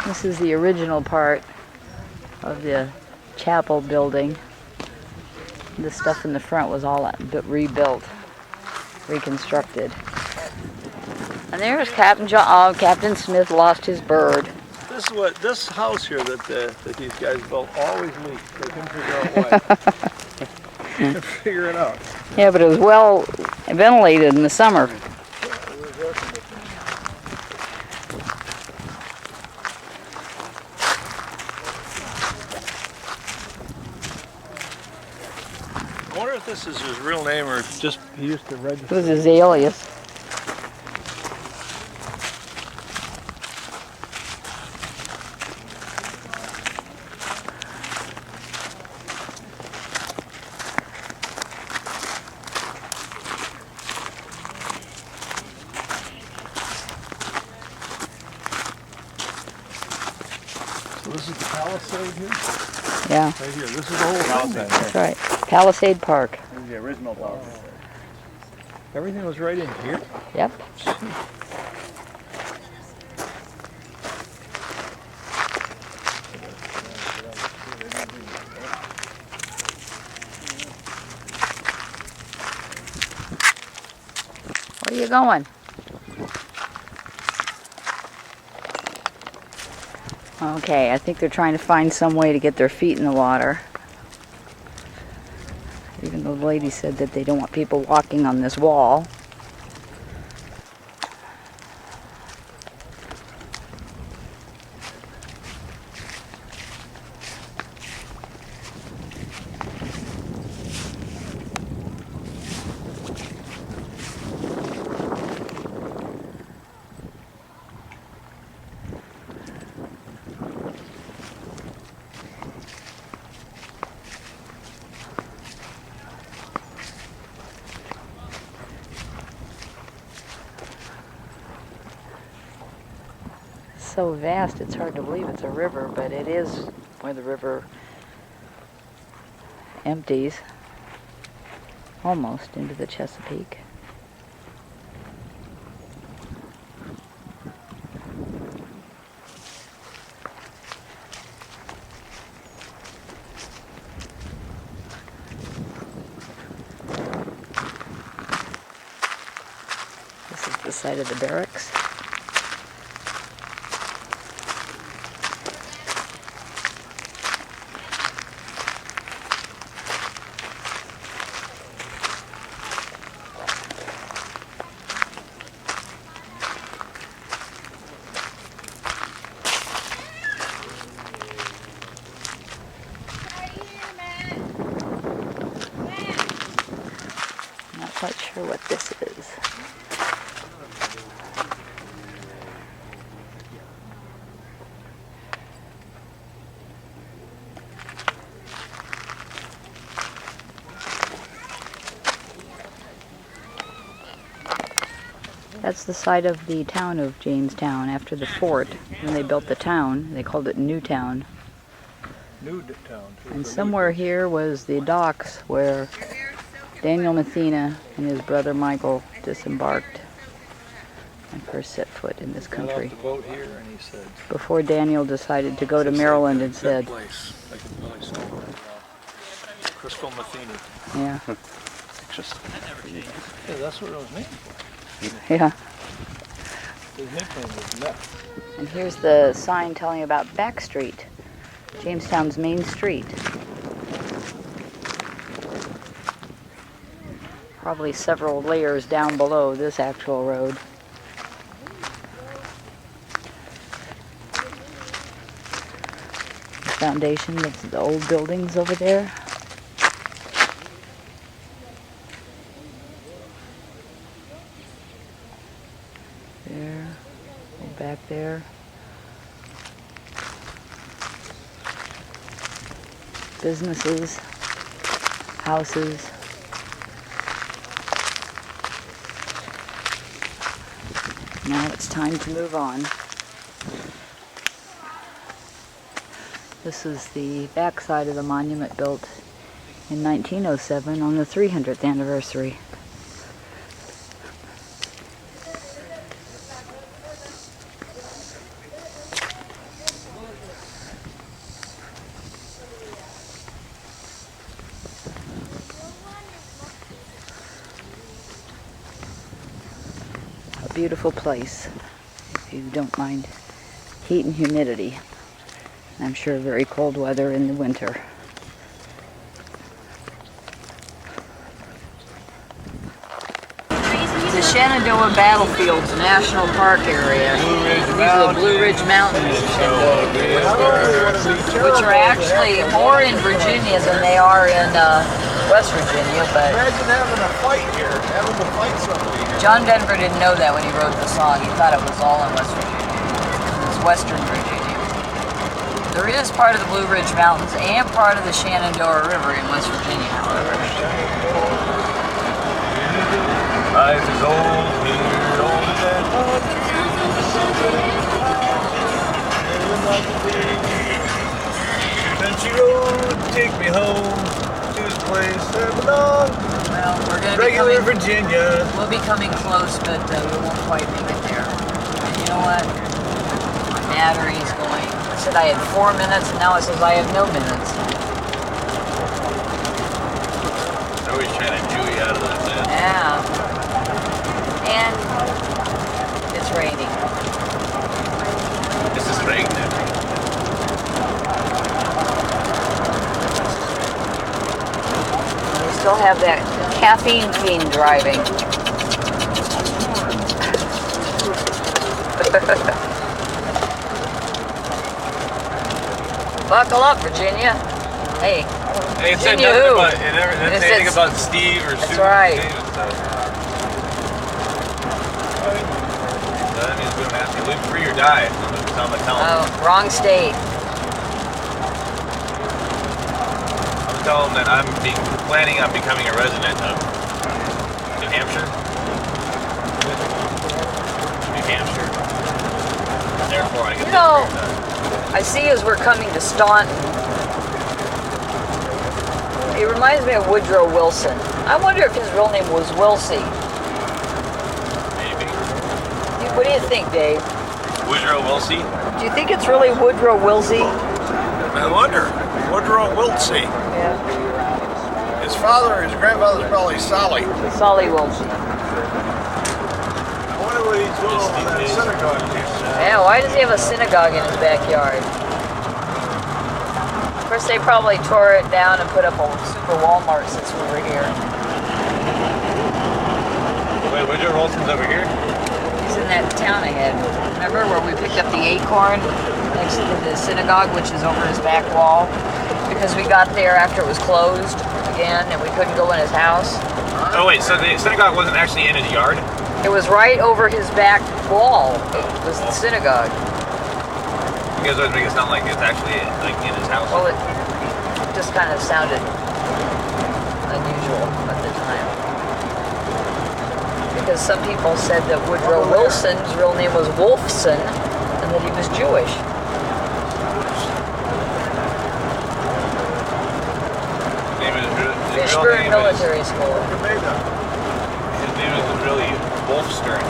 This is the original part of the chapel building. The stuff in the front was all rebuilt, reconstructed. And there's Captain John. Oh, Captain Smith lost his bird. This house here that these guys built always leaked. They couldn't figure out why. Couldn't figure it out. Yeah, but it was well ventilated in the summer. I wonder if this is his real name or just he used to It register. was his alias. This is the Palisade here? Yeah, Right here. This is the whole thing. then. that's right. Palisade Park. This is the original house. Everything was right in here? Yep. Where are you going? Okay, I think they're trying to find some way to get their feet in the water. Even though the lady said that they don't want people walking on this wall. So vast it's hard to believe it's a river, but it is where the river empties almost into the Chesapeake. This is the site of the barracks. Not quite sure what this is. That's the site of the town of Jamestown after the fort. When they built the town, they called it Newtown. Nude town. And somewhere here was the docks where Daniel Mathena and his brother Michael disembarked and first set foot in this Got off country. the boat here and he said, Before Daniel decided to go to Maryland and "That said, place." I can really see that. Crystal Matheny. yeah, Just Yeah, that's what it was named for. yeah. His nickname was Meth. And here's the sign telling about Back Street, Jamestown's main street. Probably several layers down below this actual road. The foundation of the old buildings over there. There, back there. Businesses, houses. Now it's time to move on. This is the backside of the monument built in 1907 on the 300th anniversary. A beautiful place if you don't mind heat and humidity. I'm sure very cold weather in the winter. The Shenandoah Battlefields National Park area. These are the Blue Ridge Mountains, which are actually more in Virginia than they are in West Virginia. But Imagine having a fight here, having to fight somebody. John Denver didn't know that when he wrote the song. He thought it was all in West Virginia. It's Western Virginia. There is part of the Blue Ridge Mountains and part of the Shenandoah River in West Virginia, however. Life is old here, old as that country. road, take me home to the place I belong. Well, we're gonna Regular be coming. Virginia. We'll be coming close, but we won't quite make it there. And you know what? My battery is going. It said I had 4 minutes, and now it says I have no minutes. They're always trying to chew you out of that, man. Yeah. And it's raining. This is raining. We still have that caffeine fiend driving. Buckle up, Virginia. Hey. Hey, it said Virginia nothing who? about, it never didn't It say anything says- about Steve or That's Sue. right. Steve and stuff. So that means we don't have to live free or die. So I'm gonna tell him. Oh, wrong state. I'm gonna tell him that I'm planning on becoming a resident of New Hampshire. New Hampshire. And therefore, I get You to know, live free or die. I see as we're coming to Staunton, it reminds me of Woodrow Wilson. I wonder if his real name was Wilsey. Maybe. What do you think, Dave? Woodrow Wilsey. Do you think it's really Woodrow Wilsey? I wonder. Woodrow Wiltsey. Yeah. His grandfather's probably Solly. Solly Wilsey. I wonder what he's doing over that synagogue here. Yeah, why does he have a synagogue in his backyard? Of course, they probably tore it down and put up a super Walmart since we were here. Wait, Woodrow Wilson's over here? He's in that town ahead. Remember where we picked up the acorn next to the synagogue, which is over his back wall? Because we got there after it was closed again and we couldn't go in his house. Oh wait, so the synagogue wasn't actually in his yard? It was right over his back wall. It was the synagogue. You guys always make it sound like it's actually like in his house. Well, it just kind of sounded unusual at the time. Because some people said that Woodrow Wilson's real name was Wolfson and that he was Jewish. Fishburne Military School. His name is really Wolfstern.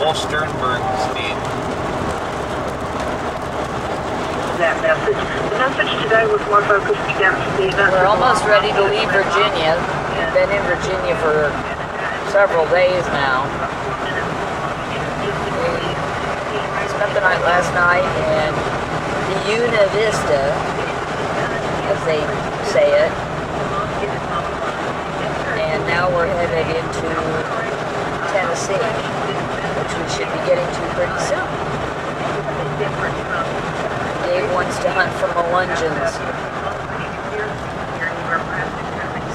Wolfsternbergstein. That message. The message today was more focused against the events. We're almost ready to leave Virginia. We've been in Virginia for several days now. We spent the night last night in the Una Vista, as they say it. And now we're headed into Tennessee, which we should be getting to pretty soon. Dave wants to hunt for melungeons.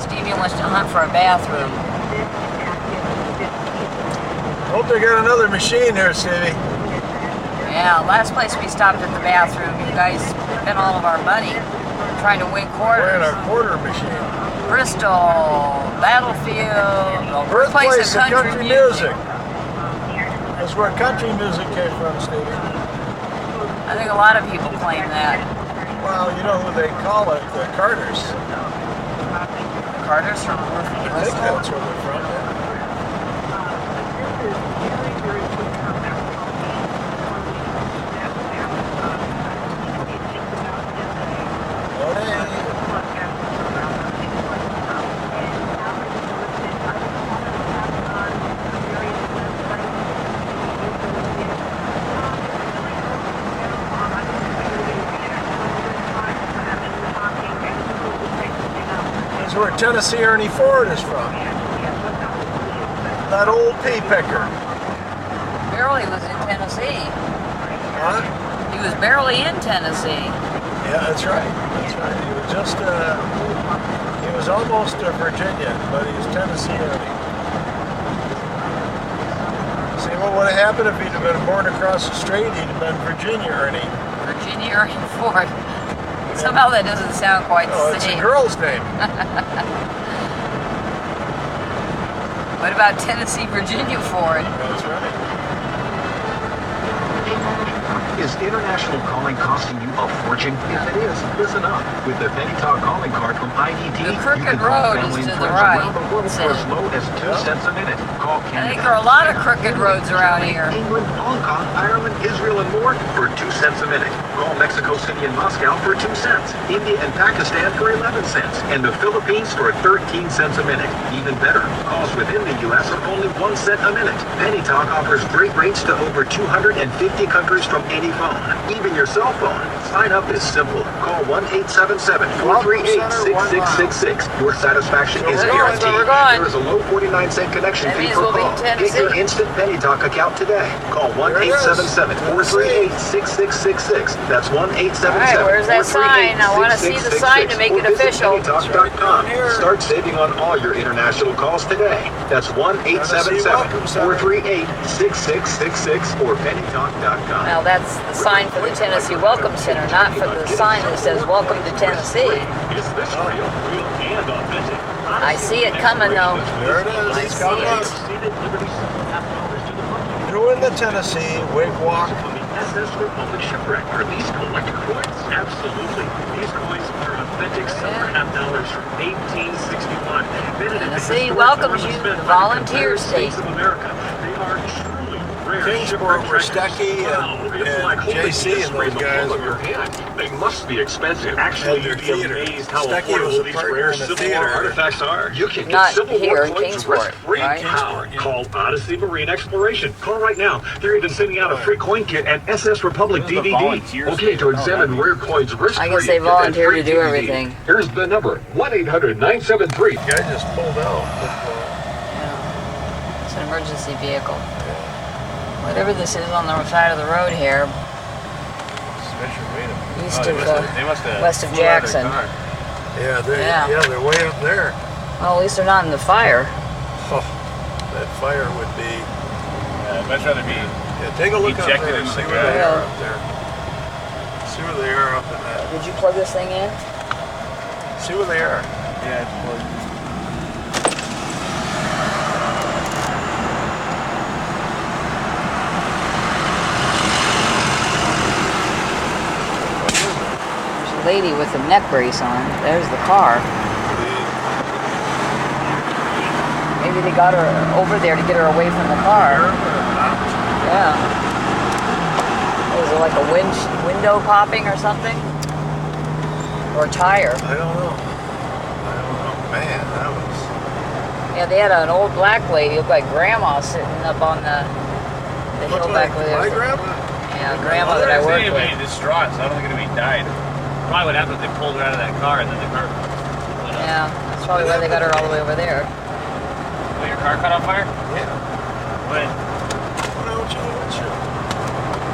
Stevie wants to hunt for a bathroom. Hope they got another machine here, Stevie. Yeah, last place we stopped at the bathroom, you guys spent all of our money trying to win We're in quarters. our quarter machine. Bristol, Battlefield, the Birthplace of country music. That's where country music came from, Stevie. I think a lot of people claim that. Well, you know who they call it? The Carters. Carter's from I think that's where they're from. That's where Tennessee Ernie Ford is from. That old pea picker. Barely was in Tennessee. Huh? He was barely in Tennessee. Yeah, that's right. That's right. He was just, he was almost a Virginian, but he was Tennessee Ernie. See, what would have happened if he'd have been born across the street? He'd have been Virginia Ernie. Virginia Ernie Ford. Somehow that doesn't sound quite Oh, the it's a same. girl's name. What about Tennessee Virginia Ford? That's right. Is international calling costing you a fortune? If it is, listen up. With the Penny Talk calling card from IDT, The you crooked can call road is family to and the friends right. around the world for as low as 2 cents a minute. Call I Canada, think there are a lot of crooked roads around Germany, here. England, Hong Kong, Ireland, Israel, and more for 2 cents a minute. Call Mexico City and Moscow for 2 cents. India and Pakistan for 11 cents. And the Philippines for 13 cents a minute. Even better, calls within the U.S. are only 1 cent a minute. Penny Talk offers great rates to over 250 countries from any phone, even your cell phone. Sign up is simple. Call 1-877-438-6666. Your satisfaction is guaranteed. There is a low 49-cent connection fee per call. Get your instant Penny Talk account today. Call 1-877-438-6666. That's 1-877-438-6666. Where's that sign? I want to see the sign to make it official. PennyTalk.com. Start saving on all your international calls today. That's 1-877-438-6666 or PennyTalk.com. Now that's the sign for the Tennessee Welcome Center, not for the sign that says Welcome to Tennessee. Is this real and authentic? I see it coming though. There it is. I It's see coming up. it. Through in the Tennessee, wig walk. On the SS Republic shipwreck. Are these collector coins? Absolutely. These coins are authentic silver half dollars from 1861. Tennessee welcomes you to the volunteer state. Of America. They are truly rare. Kingsport were Stecky and JC and those guys were They must be expensive. Actually, their you'd be theater. amazed how Stecky was affordable a these partner rare in the Civil theater. War artifacts are. You can Not get Civil here War in coins Kingsport, risk-free. right? How? Call Odyssey Marine Exploration. Call right now. They're even sending out a free coin kit and SS Republic DVD. Okay, to examine rare coins risk-free. I guess they volunteer to do everything. Here's the number: 1-800-973. The guy just pulled out. It's an emergency vehicle. Whatever this is on the side of the road here, east of west of Jackson. Yeah, they're way up there. Well, at least they're not in the fire. Oh, that fire would be. I'd much rather be. Yeah, take a look up ejected there. into See the where they ground. are up there. See where they are up in that. Did you plug this thing in? See where they are. Yeah, it's plugged. There's a lady with a neck brace on. There's the car. Maybe they got her over there to get her away from the car. Yeah. Was it like a window popping or something? Or a tire? I don't know. Man, that was. Yeah, they had an old black lady, looked like grandma, sitting up on the hill back Like there. my grandma? Yeah, grandma that I worked Anybody with. distraught, so I don't think anybody died. Probably what happened is they pulled her out of that car and then the car went up. Yeah, that's probably why they got her all the way over there. Well, your car caught on fire? Yeah. When? What else you want to?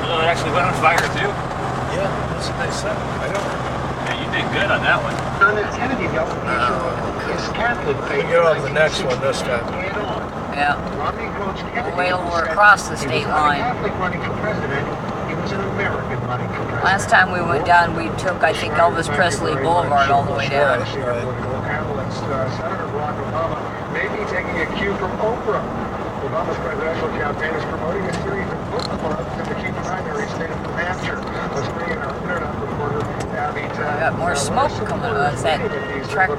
Oh, it actually went on fire too? Yeah, that's what they said. I don't know. Yeah, you did good on that one. On a tentative application is Catholic We faith. get on the next one this time. Yeah. Romney coached Kennedy. Wait till we're across the state He was not a line. Catholic running for president. He was an American running for president. Last time we went down, we took, I think, Elvis Presley Boulevard all the way down. Political analyst, Senator Barack Obama may be taking a cue from Oprah. Obama's presidential campaign is promoting a series of book clubs in the key primary state of New Hampshire. Let's bring in our internet reporter, Abby. We got more smoke coming out. Is that truck?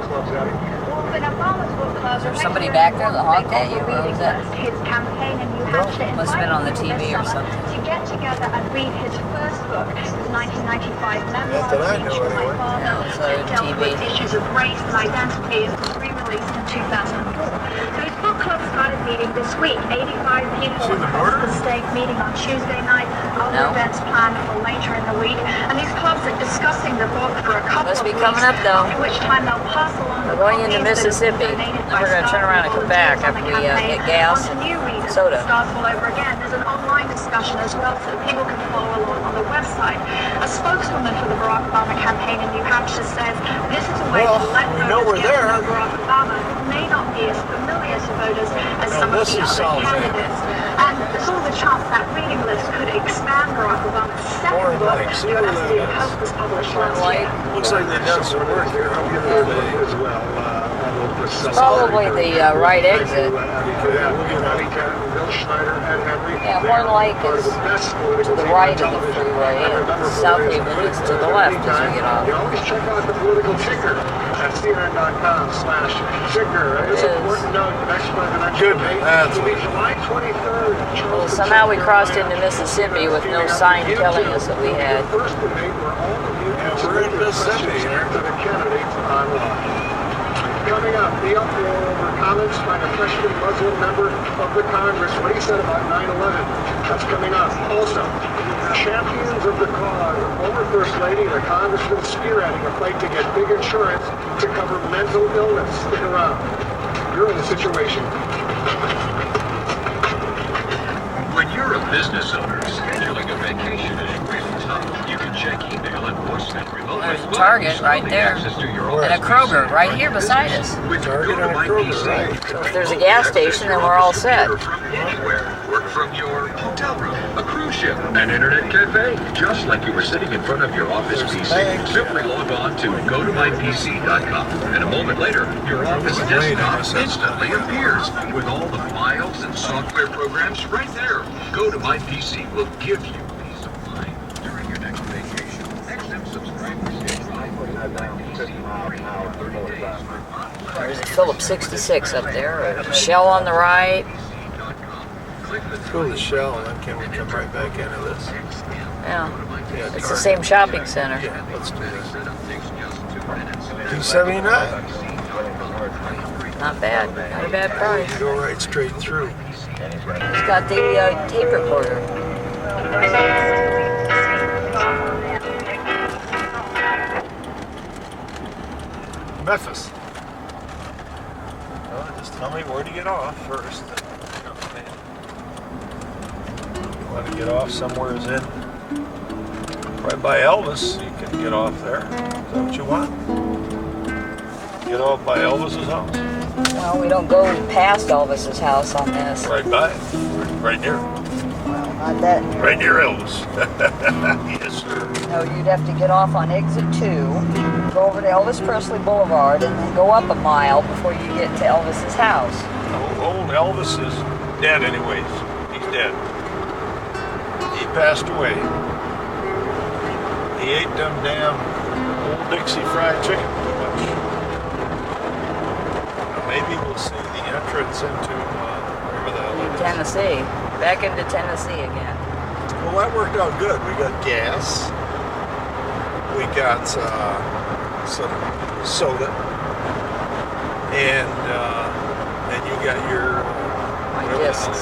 Is there somebody back there that honked at you? Or was that? His campaign in New Hampshire Must have been on the TV or something. to get together and read his first book, his 1995 memoir, Not that I know featuring my anyway. father, Yeah, it was that on dealt TV. with issues of race and identity, and was re-released in 2004. So his book club started meeting this week. 85 people See the across border? the state meeting on Tuesday night. Other No. events planned for later in the week. And these clubs are discussing the book for a couple Must of be weeks, coming up, though. after which time they'll pass along We're the going into copies that have been Mississippi. donated Then by we're gonna turn around and come back volunteers on after the we campaign get gas onto new readers. and soda. It starts all over again. There's an online discussion as well so that people can follow along on the website. A spokeswoman for the Barack Obama campaign in New Hampshire says this is a way Well, to let we know voters we're get to there. know Barack Obama, who may not be as familiar to voters as some of this the is other solid. candidates. And there's all the chance that reading list could expand Barack Obama's second Orange book, light. See where Capacity that of Hope, was published Orange last year. light. Looks like they've done some work here. As well, office. Probably the right exit. Yeah, Horn Lake is to the right of the freeway, and South Haven is to the left as we get off. You always check out the political ticker at CNN.com/ticker. It's important to note the next presidential debate will be July 23rd. Well, somehow we crossed into Mississippi with no sign telling us that we had. First debate where all the views we're in Mississippi. to the candidates online. Coming up, Neil will go over comments by a freshman Muslim member of the Congress, what he said about 9/11. That's coming up. Also, champions of the cause, former First Lady and a congressman spearheading a fight to get big insurance to cover mental illness. Stick around. You're in the situation. When you're a business owner, scheduling a vacation is really tough. You can check email and voicemail remotely. There's a Target right there, and a Kroger right here beside us. Target and a Kroger, right? So if there's a gas station, then we're all set. From anywhere, work from your hotel room, a cruise ship, an internet cafe, just like you were sitting in front of your office PC. Simply log on to gotomypc.com, and a moment later, your office desktop instantly appears with all the files and software programs right there. Go to My PC will give you peace of mind during your next vacation. XM subscribers get 5.50 There's a Phillips 66 up there, a Shell on the right. Let's go to the Shell, and then can we come right back into this? Yeah, it's the same shopping center. Yeah, let's do that. 279. Not bad, not a bad price. Go right straight through. He's got the tape recorder. Memphis. Well, just tell me where to get off first. You want to get off somewhere in right by Elvis, you can get off there. Is that what you want? Get off by Elvis's house. Well, we don't go past Elvis's house on this. Right by it. Right near. Well, not that near. Right near Elvis. Yes, sir. No, you'd have to get off on exit 2, go over to Elvis Presley Boulevard, and then go up a mile before you get to Elvis's house. Old Elvis is dead anyways. He's dead. He passed away. He ate them damn old Dixie fried chicken too much. Maybe we'll see the entrance into wherever the hell it is. Tennessee. Back into Tennessee again. Well, that worked out good. We got gas. We got some soda. And you got your discs.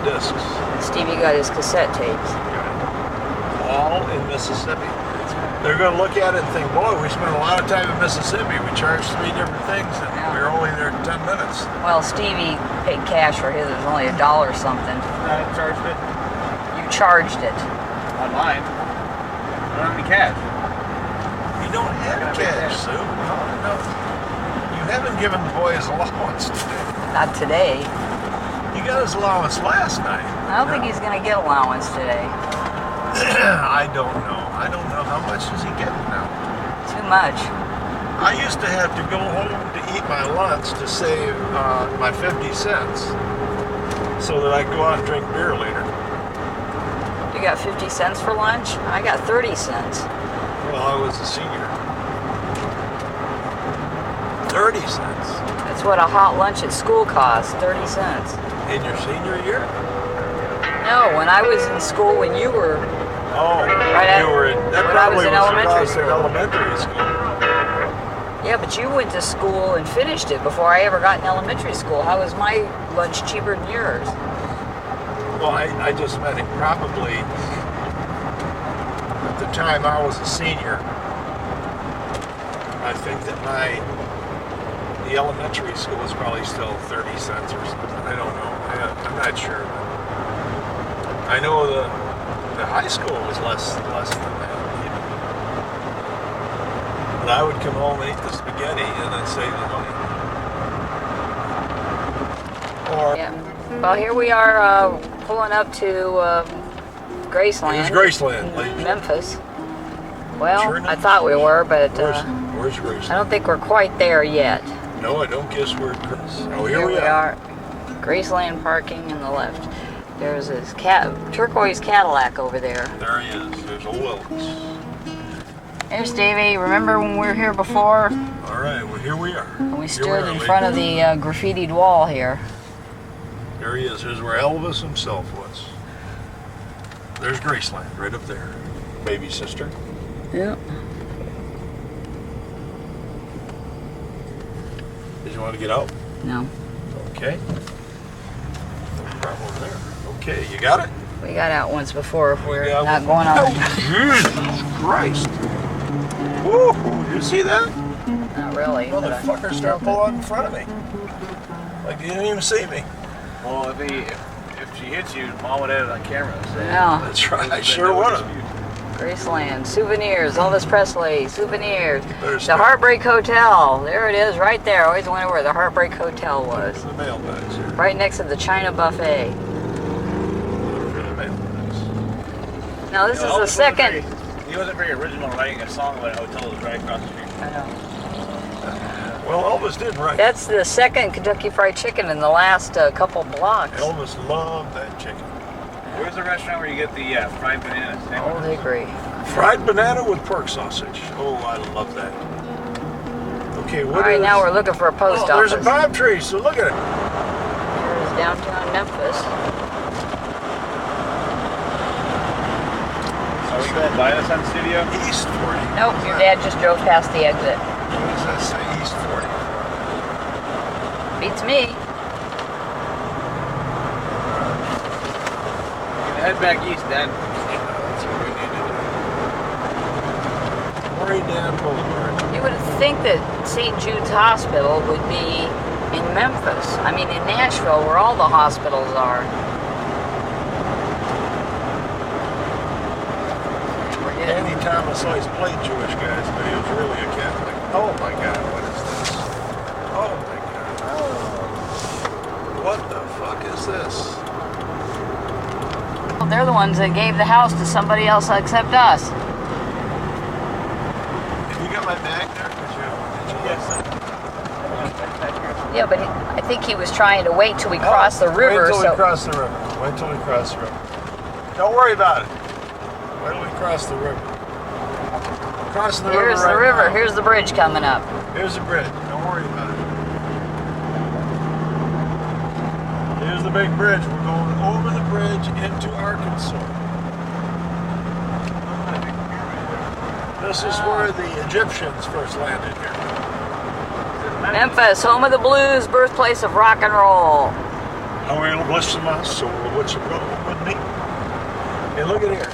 Discs. Stevie got his cassette tapes. All in Mississippi. They're going to look at it and think, boy, we spent a lot of time in Mississippi. We charged 3 different things, and we were only there 10 minutes. Well, Stevie paid cash for his. It was only $1 something. I charged it. You charged it. Online. I don't have any cash. You don't have cash, Sue. No. You haven't given the boy his allowance today. Not today. He got his allowance last night. I don't think he's going to get allowance today. I don't know. I don't know. How much is he getting now? Too much. I used to have to go home to eat my lunch to save my 50 cents so that I could go out and drink beer later. You got 50 cents for lunch? I got 30 cents. Well, I was a senior. 30 cents. That's what a hot lunch at school costs, 30 cents. In your senior year? No, when I was in school, when you were... Oh, right you were in... That when I was in elementary school. Elementary school. Yeah, but you went to school and finished it before I ever got in elementary school. How was my lunch cheaper than yours? Well, I just meant it probably... At the time I was a senior, I think that the elementary school was probably still 30 cents or something. I don't know. I'm not sure. I know the high school was less than that. Even. But I would come home and eat the spaghetti and then save the money. Or yeah. Well, here we are pulling up to Graceland. It's Graceland, Memphis. Well, sure I thought we were, but where's Graceland? I don't think we're quite there yet. No, I don't guess where Chris. Oh, here we are. Graceland parking in the left. There's this turquoise Cadillac over there. There he is. There's old Elvis. There's Davey. Remember when we were here before? All right, well, here we are. And we stood in front of the graffitied wall here. There he is. Here's where Elvis himself was. There's Graceland, right up there. Baby sister. Yeah. Did you want to get out? No. Okay. No problem over there. Okay, you got it? We got out once before if we're not going on. Jesus Christ. Woo! You see that? Not really. Motherfucker started pulling in front of me. Like you didn't even see me. Well, if she hits you, Mom would have it on camera. So Yeah. That's right. I sure would have. Graceland, souvenirs, Elvis Presley, souvenirs. The Heartbreak Hotel. There it is, right there. I always wondered where the Heartbreak Hotel was. The mailbags here. Right next to the China buffet. Now this is the second. He wasn't very original writing a song about a hotel that was right across the street. I know. Well, Elvis did write. That's the second Kentucky Fried Chicken in the last couple blocks. Elvis loved that chicken. Where's the restaurant where you get the fried bananas? Old Hickory. Fried banana with pork sausage. Oh, I love that. Okay, what All right, now we're looking for a post office. There's a palm tree, so look at it. Here's downtown Memphis. Are we going by the Sun Studio? East 40. Nope, your dad just drove past the exit. What does that say? East 40. Beats me. Head back east, Dad. That's what we need to do. Murray Dam Boulevard. You would think that St. Jude's Hospital would be in Memphis. I mean, in Nashville, where all the hospitals are. Danny Thomas always played Jewish guys, but he was really a Catholic. Oh my God, what is this? Oh my God. What the fuck is this? They're the ones that gave the house to somebody else except us. Have you got my bag there? Did you? Yes. Yeah, but I think he was trying to wait till we cross the river. Wait till we cross the river. Wait till we cross the river. Don't worry about it. Wait till we cross the river. Cross the river. Here's the river. Here's the bridge coming up. Here's the bridge. Don't worry about it. Here's the big bridge. We're going over the bridge into Arkansas. This is where the Egyptians first landed here. Memphis, home of the blues, birthplace of rock and roll. How will bless my soul, what you roll with me? Hey, look at here.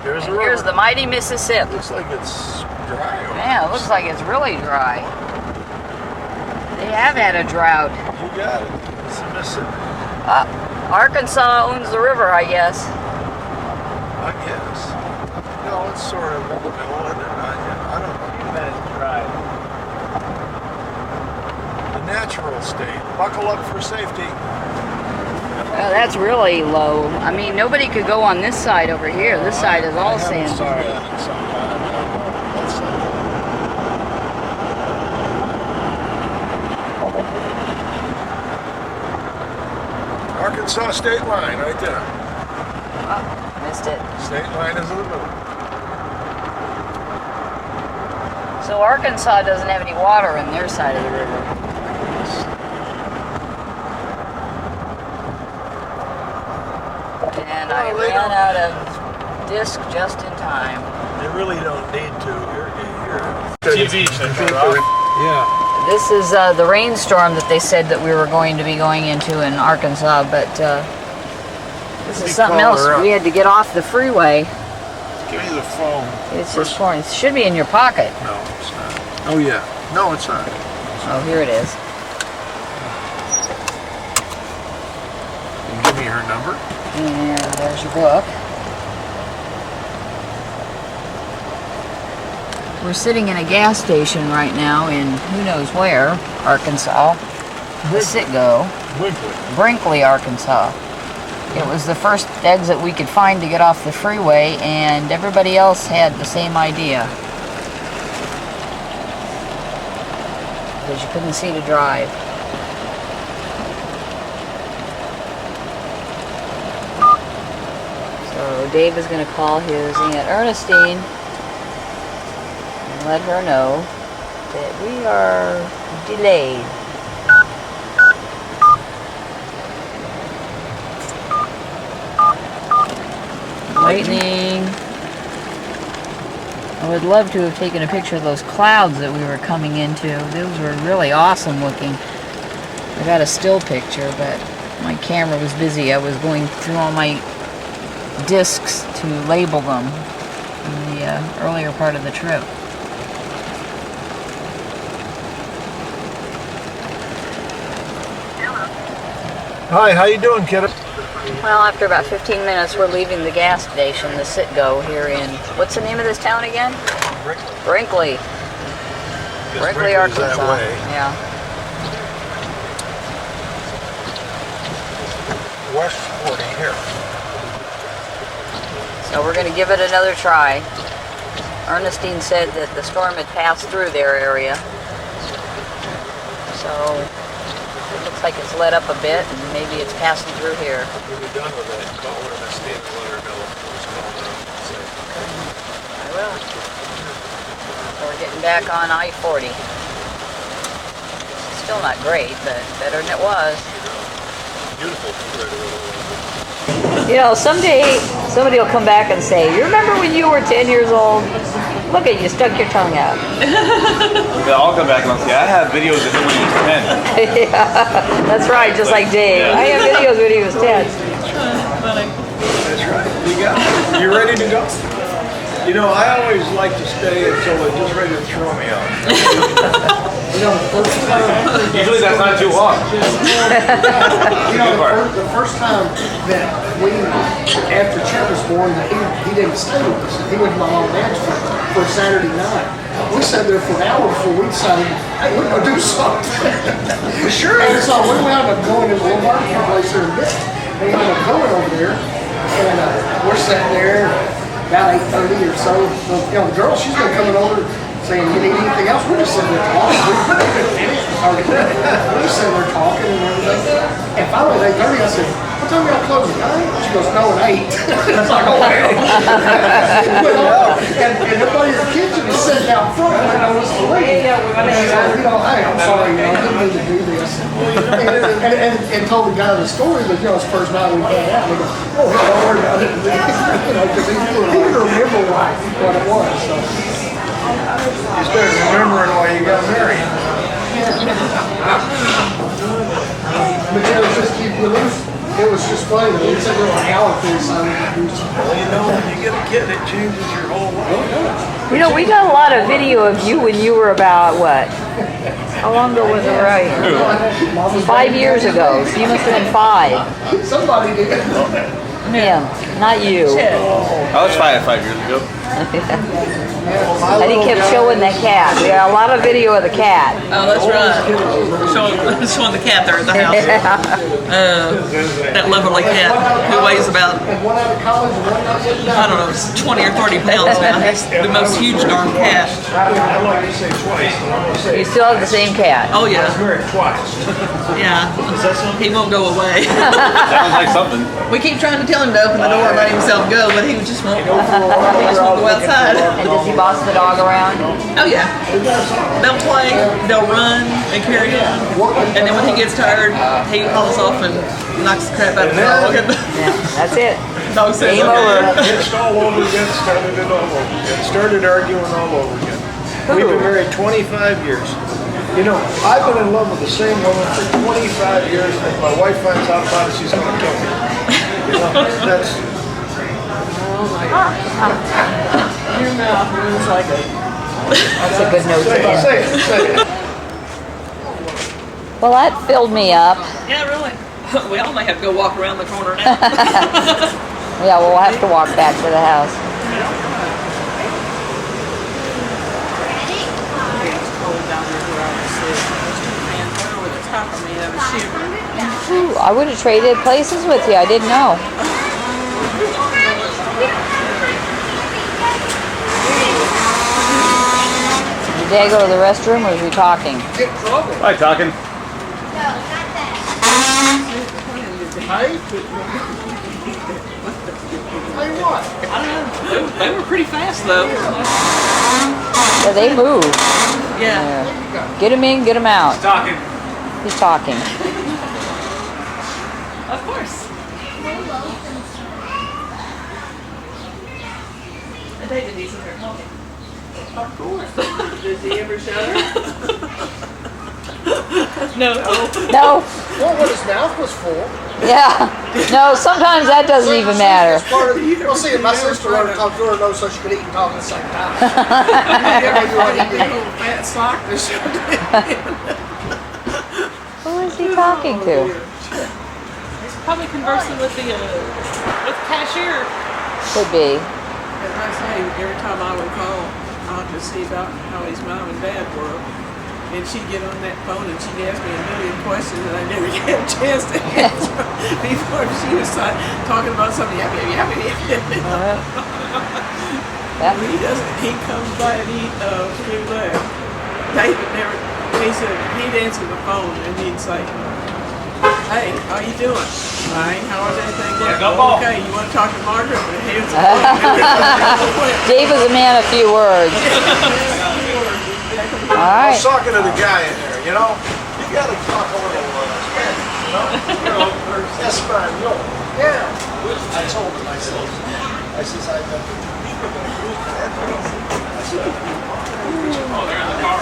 Here's the river. Here's the mighty Mississippi. Looks like it's dry. Yeah, it looks like it's really dry. They have had a drought. You got it. It's the Mississippi. Arkansas owns the river, I guess. I guess. No, it's sort of in the middle, isn't it? I don't know. You bet it's dry. The natural state. Buckle up for safety. Well, that's really low. I mean, nobody could go on this side over here. This side is all sand. Arkansas state line right there. Oh, missed it. State line is in the middle. So Arkansas doesn't have any water in their side of the river. And I ran out of disc just in time. They really don't need to irrigate here. TV Yeah. This is the rainstorm that they said that we were going to be going into in Arkansas, but this is something else. We had to get off the freeway. Give me the phone. It's just pouring. It should be in your pocket. No, it's not. Oh yeah. No, it's not. Oh, here it is. Can you give me her number? And there's your book. We're sitting in a gas station right now in who knows where, Arkansas. Citgo. Brinkley, Arkansas. It was the first exit we could find to get off the freeway, and everybody else had the same idea. because you couldn't see to drive. So Dave is going to call his Aunt Ernestine and let her know that we are delayed. Lightning. I would love to have taken a picture of those clouds that we were coming into. Those were really awesome looking. I got a still picture, but my camera was busy. I was going through all my discs to label them in the earlier part of the trip. Hi, how you doing, kiddo? Well, after about 15 minutes, we're leaving the gas station, the Sit-Go, here in, what's the name of this town again? Brinkley. Brinkley, Arkansas. That way. Yeah. West 40 here. So we're going to give it another try. Ernestine said that the storm had passed through their area. So it looks like it's let up a bit, and maybe it's passing through here. When you're done with that, call Ernestine and let her know what's going on. I will. So we're getting back on I-40. Still not great, but better than it was. Beautiful. You know, someday somebody will come back and say, "You remember when you were 10 years old? Look at you, stuck your tongue out." They'll all come back and I'll say, I have videos of him when he was 10. Yeah, that's right, just like Dave. Yeah. I have videos when he was 10. That's right. You ready to go? You know, I always like to stay until they're just ready to throw me out. Usually that's not too long. The first time that after Chet was born, he didn't stay with us. He went to my mom and dad's for Saturday night. We sat there for an hour before we decided, hey, we're going to do something. Sure. And so we wound up going to the little barbecue place there in Benton. We wound up going over there, and we're sitting there about 8:30 or so. You know, the girl, she's been coming over saying, "You need anything else?" We're just sitting there talking. We're just sitting there talking and everything. And finally at 8:30, I said, "What time y'all closing, 9?" She goes, "No, at 8." I was like, "Oh, hell." And everybody in the kitchen is sitting out front and I noticed the lady. And so, you know, "Hey, I'm sorry, you know, I didn't mean to do this." And told the guy the story that, you know, it's the first night we had out. And he goes, "Oh, hell, don't worry about it." You know, because he didn't remember what it was. So. You started remembering why you got married. But you know, it was just funny. It was a little hour for something. Well, you know, when you get a kid, it changes your whole life. You know, we got a lot of video of you when you were about, what? How long ago was it, right? 5 years ago. So you must have been 5. Somebody did. Him, not you. I was 5 years ago. And he kept showing that cat. We got a lot of video of the cat. Oh, that's right. Showing the cat there at the house. That lovely cat who weighs about, I don't know, 20 or 30 pounds now. He's the most huge darn cat. I'd like to say twice, but I'm going to say You still have the same cat. Oh, yeah. married twice. Yeah. He won't go away. Sounds like something. We keep trying to tell him to open the door and let himself go, but he just won't go outside. And does he boss the dog around? Oh yeah. They'll play, they'll run, and carry on. And then when he gets tired, he hauls off and knocks the crap out of the dog. Yeah, that's it. Dog says, Game over. Pitched all over again, started it all over again. Started arguing all over again. We've been married 25 years. You know, I've been in love with the same woman for 25 years. If my wife finds out about it, she's going to kill me. You know, that's... Your mouth moves like a... That's a good note to end. Say it. Well, that filled me up. Yeah, really. We all may have to go walk around the corner now. Yeah, we'll have to walk back to the house. Ooh, I would have traded places with you. I didn't know. Dad go to the restroom or is he talking? Get in trouble. Hi, talking. Hey? Hey, what? I don't know. They were pretty fast though. Yeah, they move. Yeah. Get him in, get him out. Talking. He's talking. Of course. I dated these in their talking. Of course. Does he ever show her? No. No. Well, when his mouth was full. Yeah. No, sometimes that doesn't even matter. Well, see, my sister learned to talk to her nose so she could eat and talk at the same time. Fat sock to show Who is he talking to? He's probably conversing with the cashier. Could be. As I say, every time I would call out to see about how his mom and dad were, and she'd get on that phone and she'd ask me a million questions that I never get a chance to answer before she was talking about something. He doesn't. He comes by and eat food there. David never. He said he'd answer the phone and he'd say, "Hey, how you doing? Fine. How is everything going? Okay. You want to talk to Margaret?" Dave is a man of few words. All I right. was talking to the guy in there, you know? You gotta talk a little Spanish, you know? Espanol. Yeah. I told him, I said, I've been to people that group that. I said, oh, they're in the car.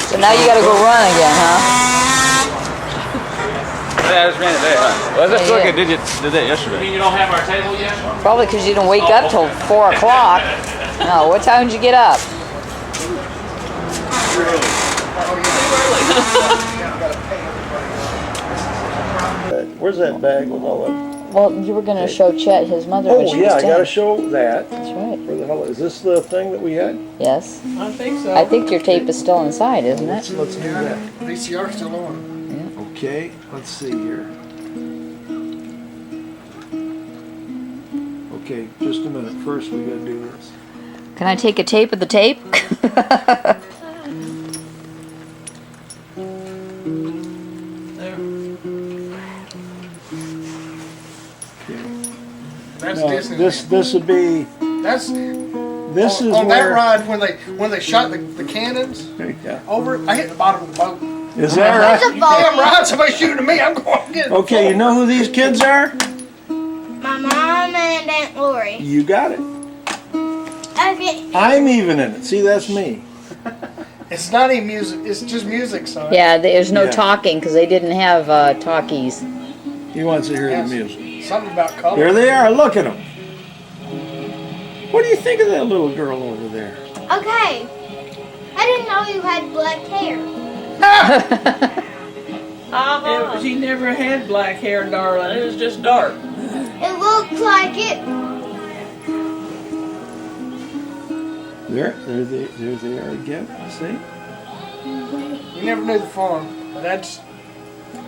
So now you gotta go run again, huh? Yeah, I just ran it today, huh? Well, I feel like I did that yesterday. You mean you don't have our table yet? Probably because you didn't wake up till 4 o'clock. No, what time did you get up? Where's that bag with all that? Well, you were gonna show Chet his mother. Oh, when she yeah, was I gotta 10. show that. That's right. Where the hell, is this the thing that we had? Yes. I think so. I think your tape is still inside, isn't it? Let's do that. VCR still on. Okay, let's see here. Okay, just a minute. First we gotta do this. Can I take a tape of the tape? That's No, Disney. this would be. That's This is on where. that ride when they shot the cannons Yeah. over. I hit the bottom of the boat. Is that right? You damn right. Somebody shooting at me. I'm going to get it. Okay, you know who these kids are? My mom and Aunt Lori. You got it. Okay. I'm even in it. See, that's me. It's not even music. It's just music, son. Yeah, there's no Yeah. talking because they didn't have talkies. He wants to hear Yes. the music. Something about color. There they are. Look at them. What do you think of that little girl over there? Okay. I didn't know you had black hair. She never had black hair, darling. It was just dark. It looks like it. There they are again. See? You never knew the farm. That's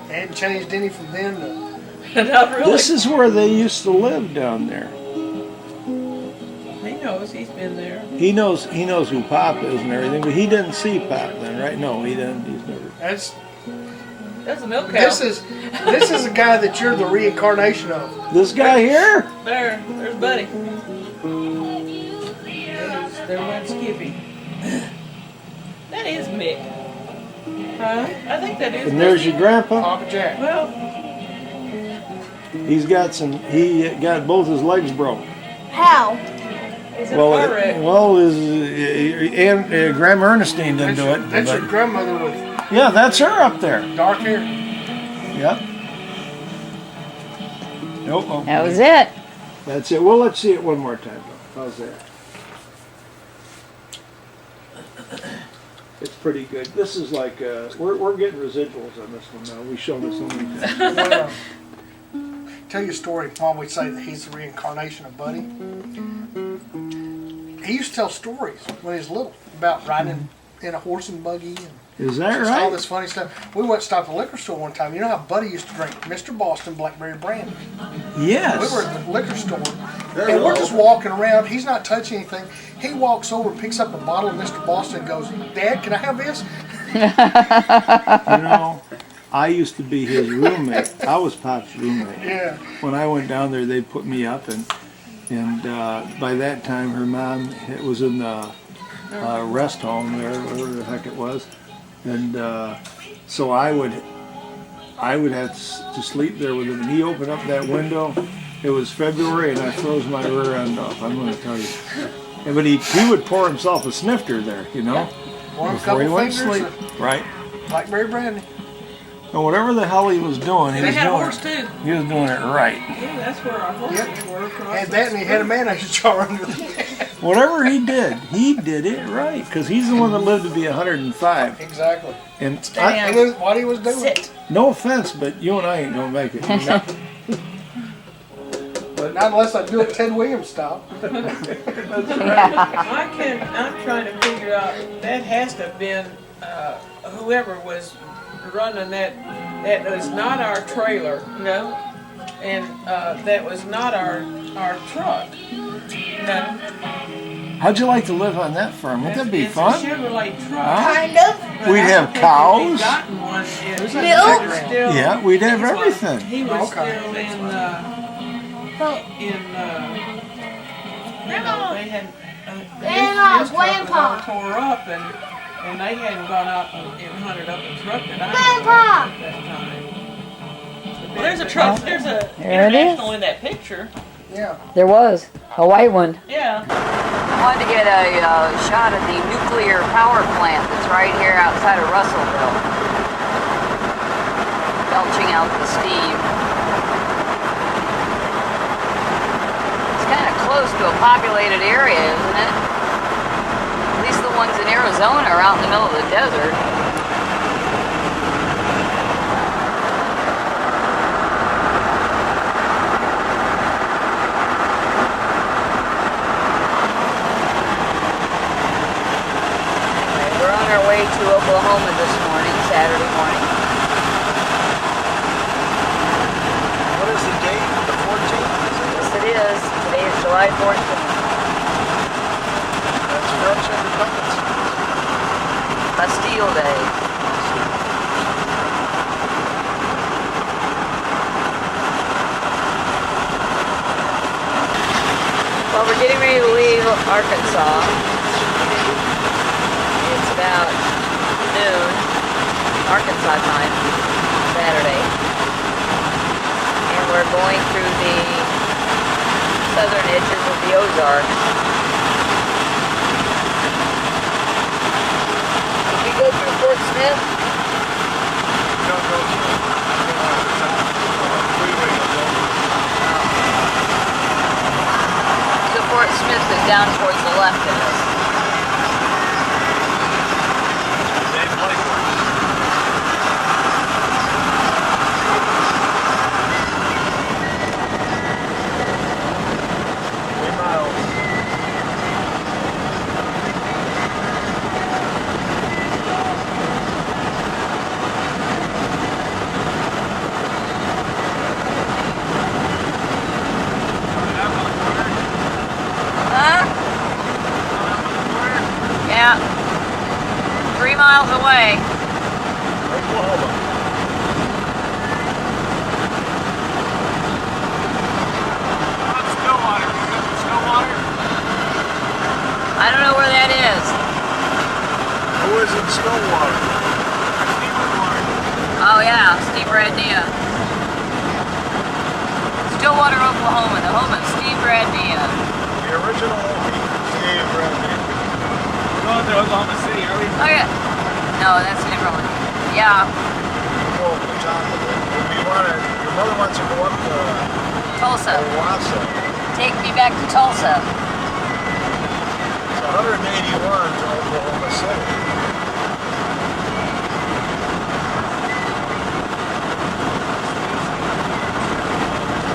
they hadn't changed any from then to. Not really. This is where they used to live down there. He knows. He's been there. He knows who Pop is and everything, but he didn't see Pop then, right? No, he didn't. He's never. That's a milk cow. This is a guy that you're the reincarnation of. This guy here? There's Buddy. There went Skippy. That is Mick. Huh? I think that is. And there's your grandpa. Papa Jack. Well, He got both his legs broke. How? he's in a car wreck. Grandma Ernestine didn't do it. That's your but- grandmother with Yeah, that's her up there. dark hair. Yep. Nope. Oh, That was it. That's it. Well, let's see it one more time. How's that? It's pretty good. This is like we're getting residuals on this one now. We showed it so many times. Well, tell you a story. Mom would say that he's the reincarnation of Buddy. He used to tell stories when he was little about riding in a horse and buggy and Is that just all right? this funny stuff. We went and stopped at the liquor store one time. You know how Buddy used to drink Mr. Boston Blackberry Brandy? Yes. We were at the liquor store. And we're just walking around. He's not touching anything. He walks over, picks up a bottle of Mr. Boston, and goes, "Dad, can I have this?" You know, I used to be his roommate. I was Pop's roommate. Yeah. When I went down there, they put me up, and by that time, her mom was in the rest home there, whatever the heck it was, and so I would have to sleep there with him. And he opened up that window. It was February, and I froze my rear end off. I'm going to tell you. But he would pour himself a snifter there, you know, before he went to sleep. Right. Blackberry brandy. And whatever the hell he was doing, he They was had a doing horse too. He was doing it right. Yeah, that's where our horses were. And that, and he had a mayonnaise jar under the bed. Whatever he did it right, because he's the one that lived to be 105. Exactly. And I knew what he was doing. no offense, but you and I ain't gonna make it. But not unless I do it Ted Williams style. I'm trying to figure out, that has to have been whoever was running that. That was not our trailer. No. And that was not our truck. No. How'd you like to live on that farm? Wouldn't that be fun? It's a Chevrolet truck. Huh? Kind of. We'd have cows. Milk. Yeah, we'd have everything. He was still in they had Grandma's Grandpa. tore up and they hadn't gone out and hunted up a truck that I Grandpa. at that time. Well, there's a truck. There's a There it is. international in that picture. Yeah. There was a white one. Yeah. I wanted to get a shot of the nuclear power plant that's right here outside of Russellville, belching out the steam. It's kind of close to a populated area, isn't it? At least the ones in Arizona are out in the middle of the desert. We're on our way to Oklahoma this morning, Saturday morning. What is the date? The 14th? Yes, it is. Today is July 14th. That's French Independence. Bastille Day. Well, we're getting ready to leave Arkansas. It's about noon, Arkansas time, Saturday. And we're going through the southern edges of the Ozarks. Did we go through Fort Smith? Don't go through. So Fort Smith is down towards the left of us. Yeah. 3 miles away. Oklahoma. Stillwater. Stillwater? I don't know where that is. Who is in Stillwater? Oh yeah, Steve Radnia. Stillwater, Oklahoma, the home of Steve Radnia. The original Steve Radnia. We're going to Oklahoma City, are we? Oh yeah. No, that's a different one. Yeah. Well, your mother wants to go up to Tulsa. Owasso. Take me back to Tulsa. It's 181 to Oklahoma City.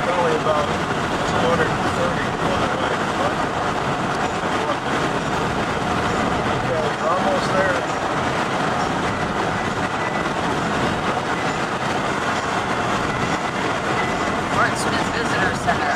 Probably about 230 one way. Okay, you're almost there. Fort Smith Visitor Center.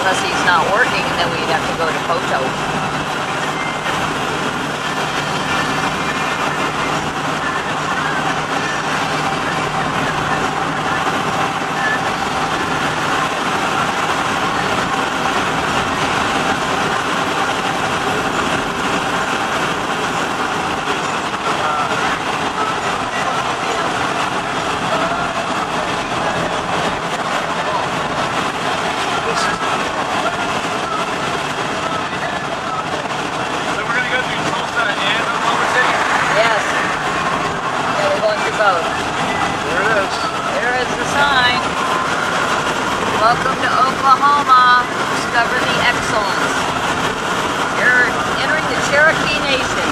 unless he's not working, and then we'd have to go to Poto. Welcome to Oklahoma. Discover the excellence. You're entering the Cherokee Nation.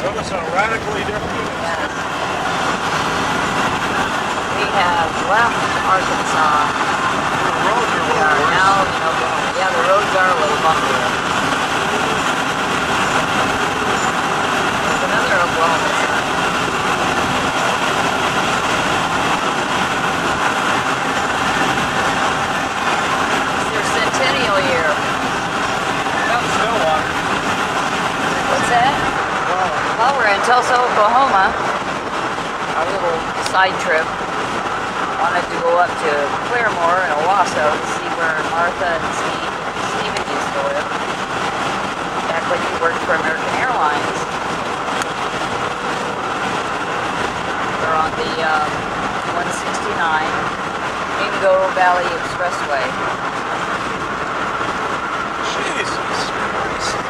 Notice how radically different. Yes. We have left Arkansas. The roads are We are now in Oklahoma. Yeah, the roads are a little bumpier. There's another Oklahoma sign. It's their centennial year. Stillwater. What's that? Well, we're in Tulsa, Oklahoma. Our little side trip. Wanted to go up to Claremore and Owasso to see where Martha and Steven used to live. Back when he worked for American Airlines. We're on the 169 Mingo Valley Expressway. Jesus Christ.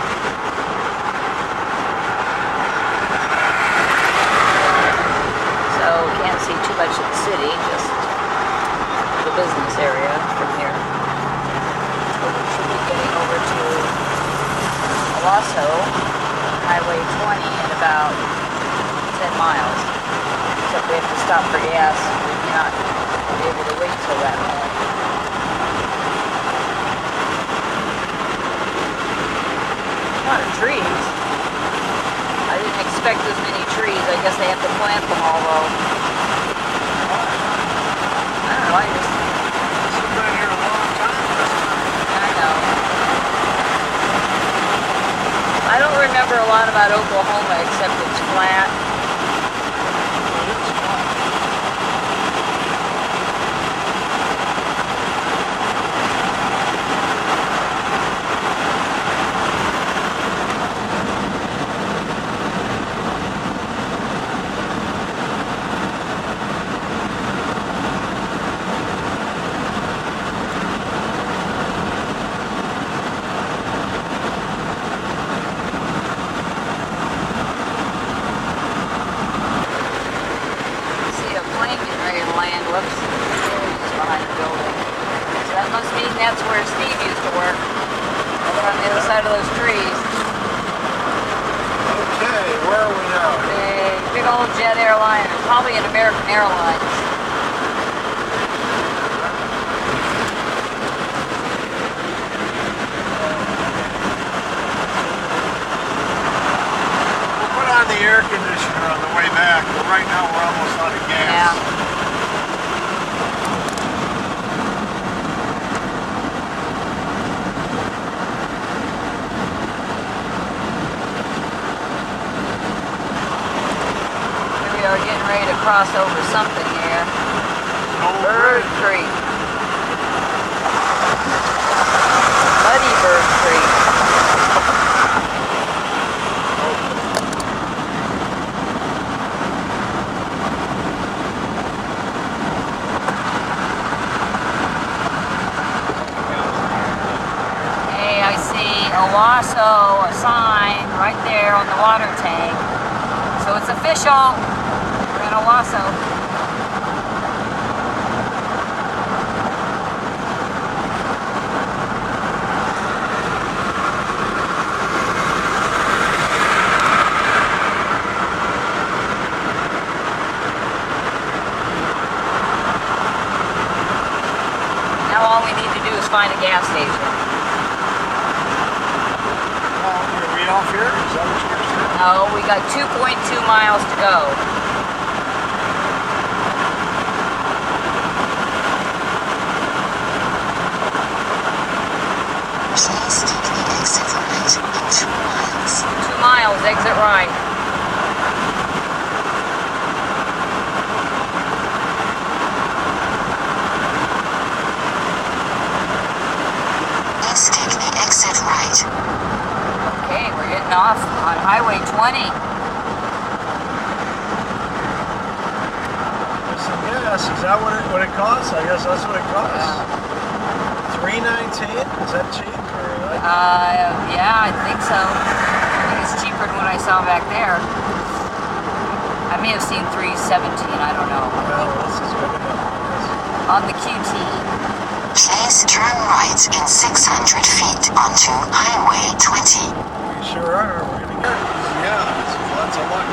So can't see too much of the city, just the business area from here. But we should be getting over to Owasso, Highway 20 in about 10 miles. Except we have to stop for gas. We may not be able to wait till that long. A lot of trees. I didn't expect as many trees. I guess they have to plant them all though. I don't know, I just... You've been here a long time. I know. I don't remember a lot about Oklahoma except it's flat. That's where Steve used to work. Over on the other side of those trees. Okay, where are we now? A big old jet airliner, probably an American Airlines. We'll put on the air conditioner on the way back, but right now we're almost out of gas. Yeah. We're getting ready to cross over something here. Bird Creek. Muddy Bird Creek. Hey, I see Owasso, a sign right there on the water tank. So it's official. We're in Owasso. Now all we need to do is just find a gas station. Are we off here? Is that what you're saying? No, we got 2.2 miles to go. Please take the exit right in 2 miles. 2 miles, exit right. Please take the exit right. Okay, we're getting off on Highway 20. Some gas. Is that what it costs? I guess that's what it costs. $3.19? Is that cheap? Or Yeah, I think so. I think it's cheaper than what I saw back there. I may have seen $3.17, I don't know. Well, this is good enough. On the QT. Please turn right in 600 feet onto Highway 20. We sure are. We're going to get it. Yeah, it's lots of luck.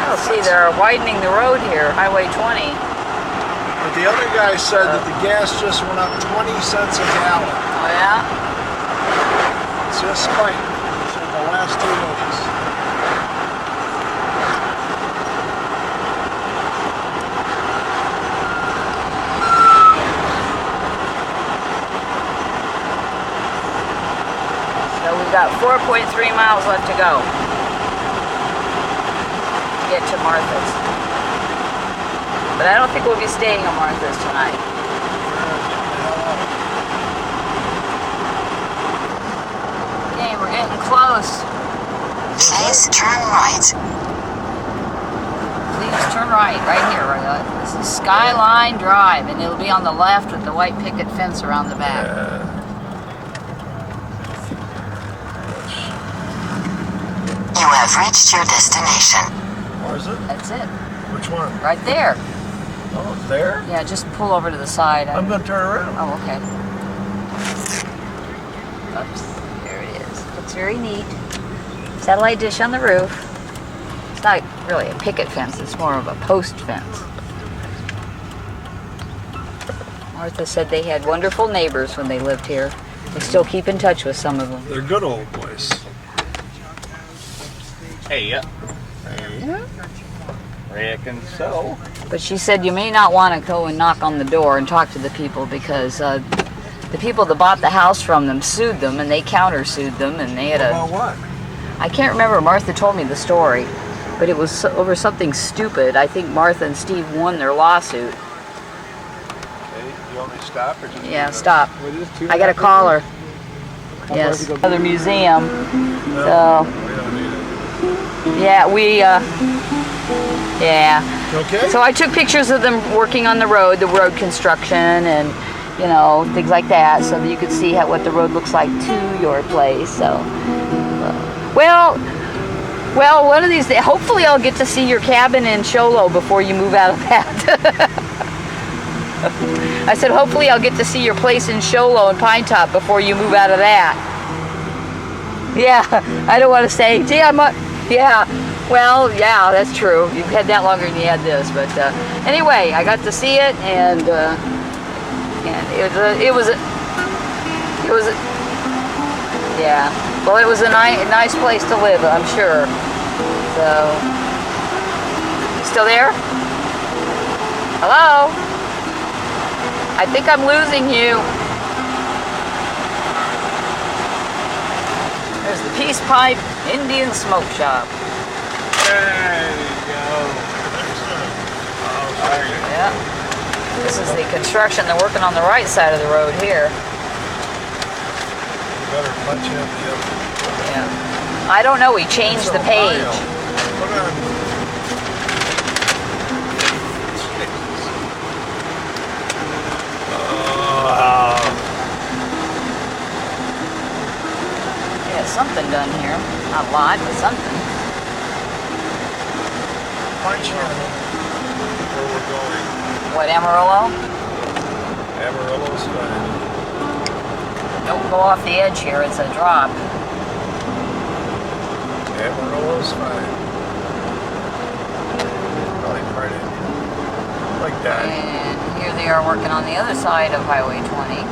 Let's see, they're widening the road here, Highway 20. But the other guy said that the gas just went up 20 cents a gallon. Oh, yeah? It's just spiked. He said the last 2 days. So we've got 4.3 miles left to go to get to Martha's. But I don't think we'll be staying at Martha's tonight. Okay, we're getting close. Please turn right. Please turn right here. This is Skyline Drive, and it'll be on the left with the white picket fence around the back. You have reached your destination. Where is it? That's it. Which one? Right there. Oh, it's there? Yeah, just pull over to the side. I'm going to turn around. Oh, okay. Oops, there it is. Looks very neat. Satellite dish on the roof. It's not really a picket fence, it's more of a post fence. Martha said they had wonderful neighbors when they lived here. They still keep in touch with some of them. They're good old boys. Hey, yeah. Reckon so. But she said you may not want to go and knock on the door and talk to the people because the people that bought the house from them sued them and they countersued them and they had About what? I can't remember. Martha told me the story, but it was over something stupid. I think Martha and Steve won their lawsuit. Okay, you want me to stop or just Yeah, stop. I got a caller. Yes, another museum. So, yeah, yeah. Okay. So I took pictures of them working on the road construction, and things like that, so that you could see what the road looks like to your place. So, well, one of these days, hopefully I'll get to see your cabin in Show Low before you move out of that. I said, hopefully I'll get to see your place in Show Low and Pine Top before you move out of that. Yeah, I don't want to say, gee, yeah. Well, yeah, that's true. You've had that longer than you had this, but anyway, I got to see it, and it was yeah. Well, it was a nice place to live, I'm sure. So, you still there? Hello? I think I'm losing you. There's the Peace Pipe Indian Smoke Shop. There you go. Yeah. This is the construction. They're working on the right side of the road here. Better punch in the other. Yeah. I don't know. We changed the page. Put on. Yeah, something done here. Not a lot, but something. Punch in where we're going. What, Amarillo? Amarillo's fine. Don't go off the edge here. It's a drop. Amarillo's fine. Probably part of it. Like that. And here they are working on the other side of Highway 20.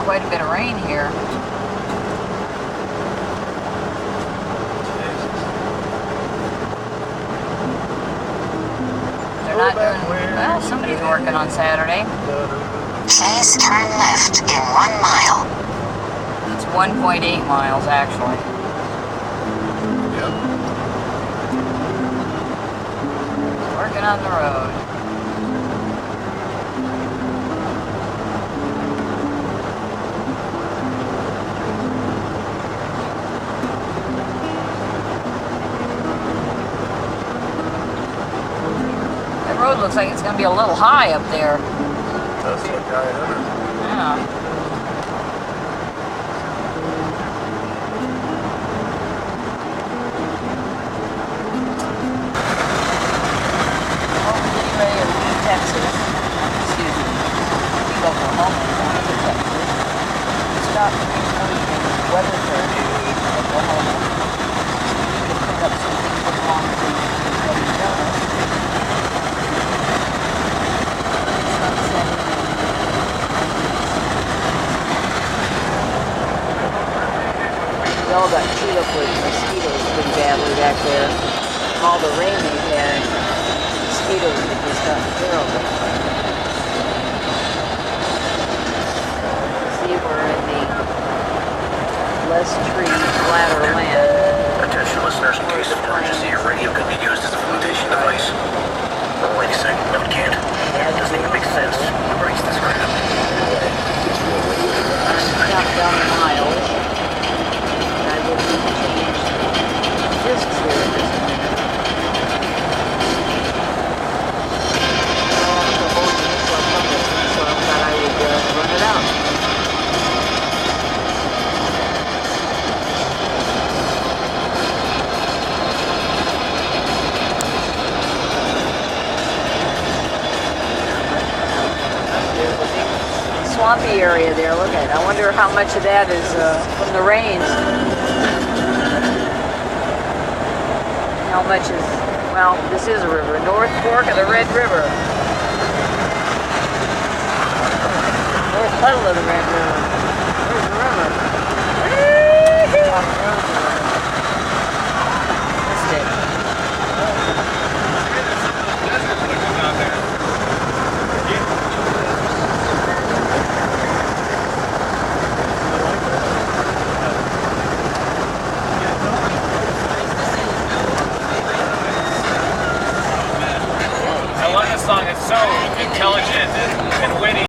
quite a bit of rain here. They're not doing well. Somebody's working on Saturday. Please turn left in 1 mile. It's 1.8 miles actually. Yep. Working on the road. The road looks like it's going to be a little high up there. That's the guy in it. Yeah. Texas. Excuse me. Leave Oklahoma and going to Texas. Stop briefly in Weatherford, Oklahoma. To pick up some things that belong to Betty Jonas. We all got chewed up with mosquitoes pretty badly back there. All the rain we've had. Mosquitoes have just gotten terrible. See, we're in the less tree, flatter land. Attention listeners, in case of emergency, your radio can be used as a flotation device. Oh, wait a second. No, it can't. It doesn't even make sense. Erase this crap. Count down the miles. And I will need to change discs here in just a minute. So I thought I would run it out. Swampy area there, look at it. I wonder how much of that is from the rains. How much is, well, this is a river. North Fork of the Red River. North Puddle of the Red River. Where's the river? Missed it. I love this song. It's so intelligent and witty.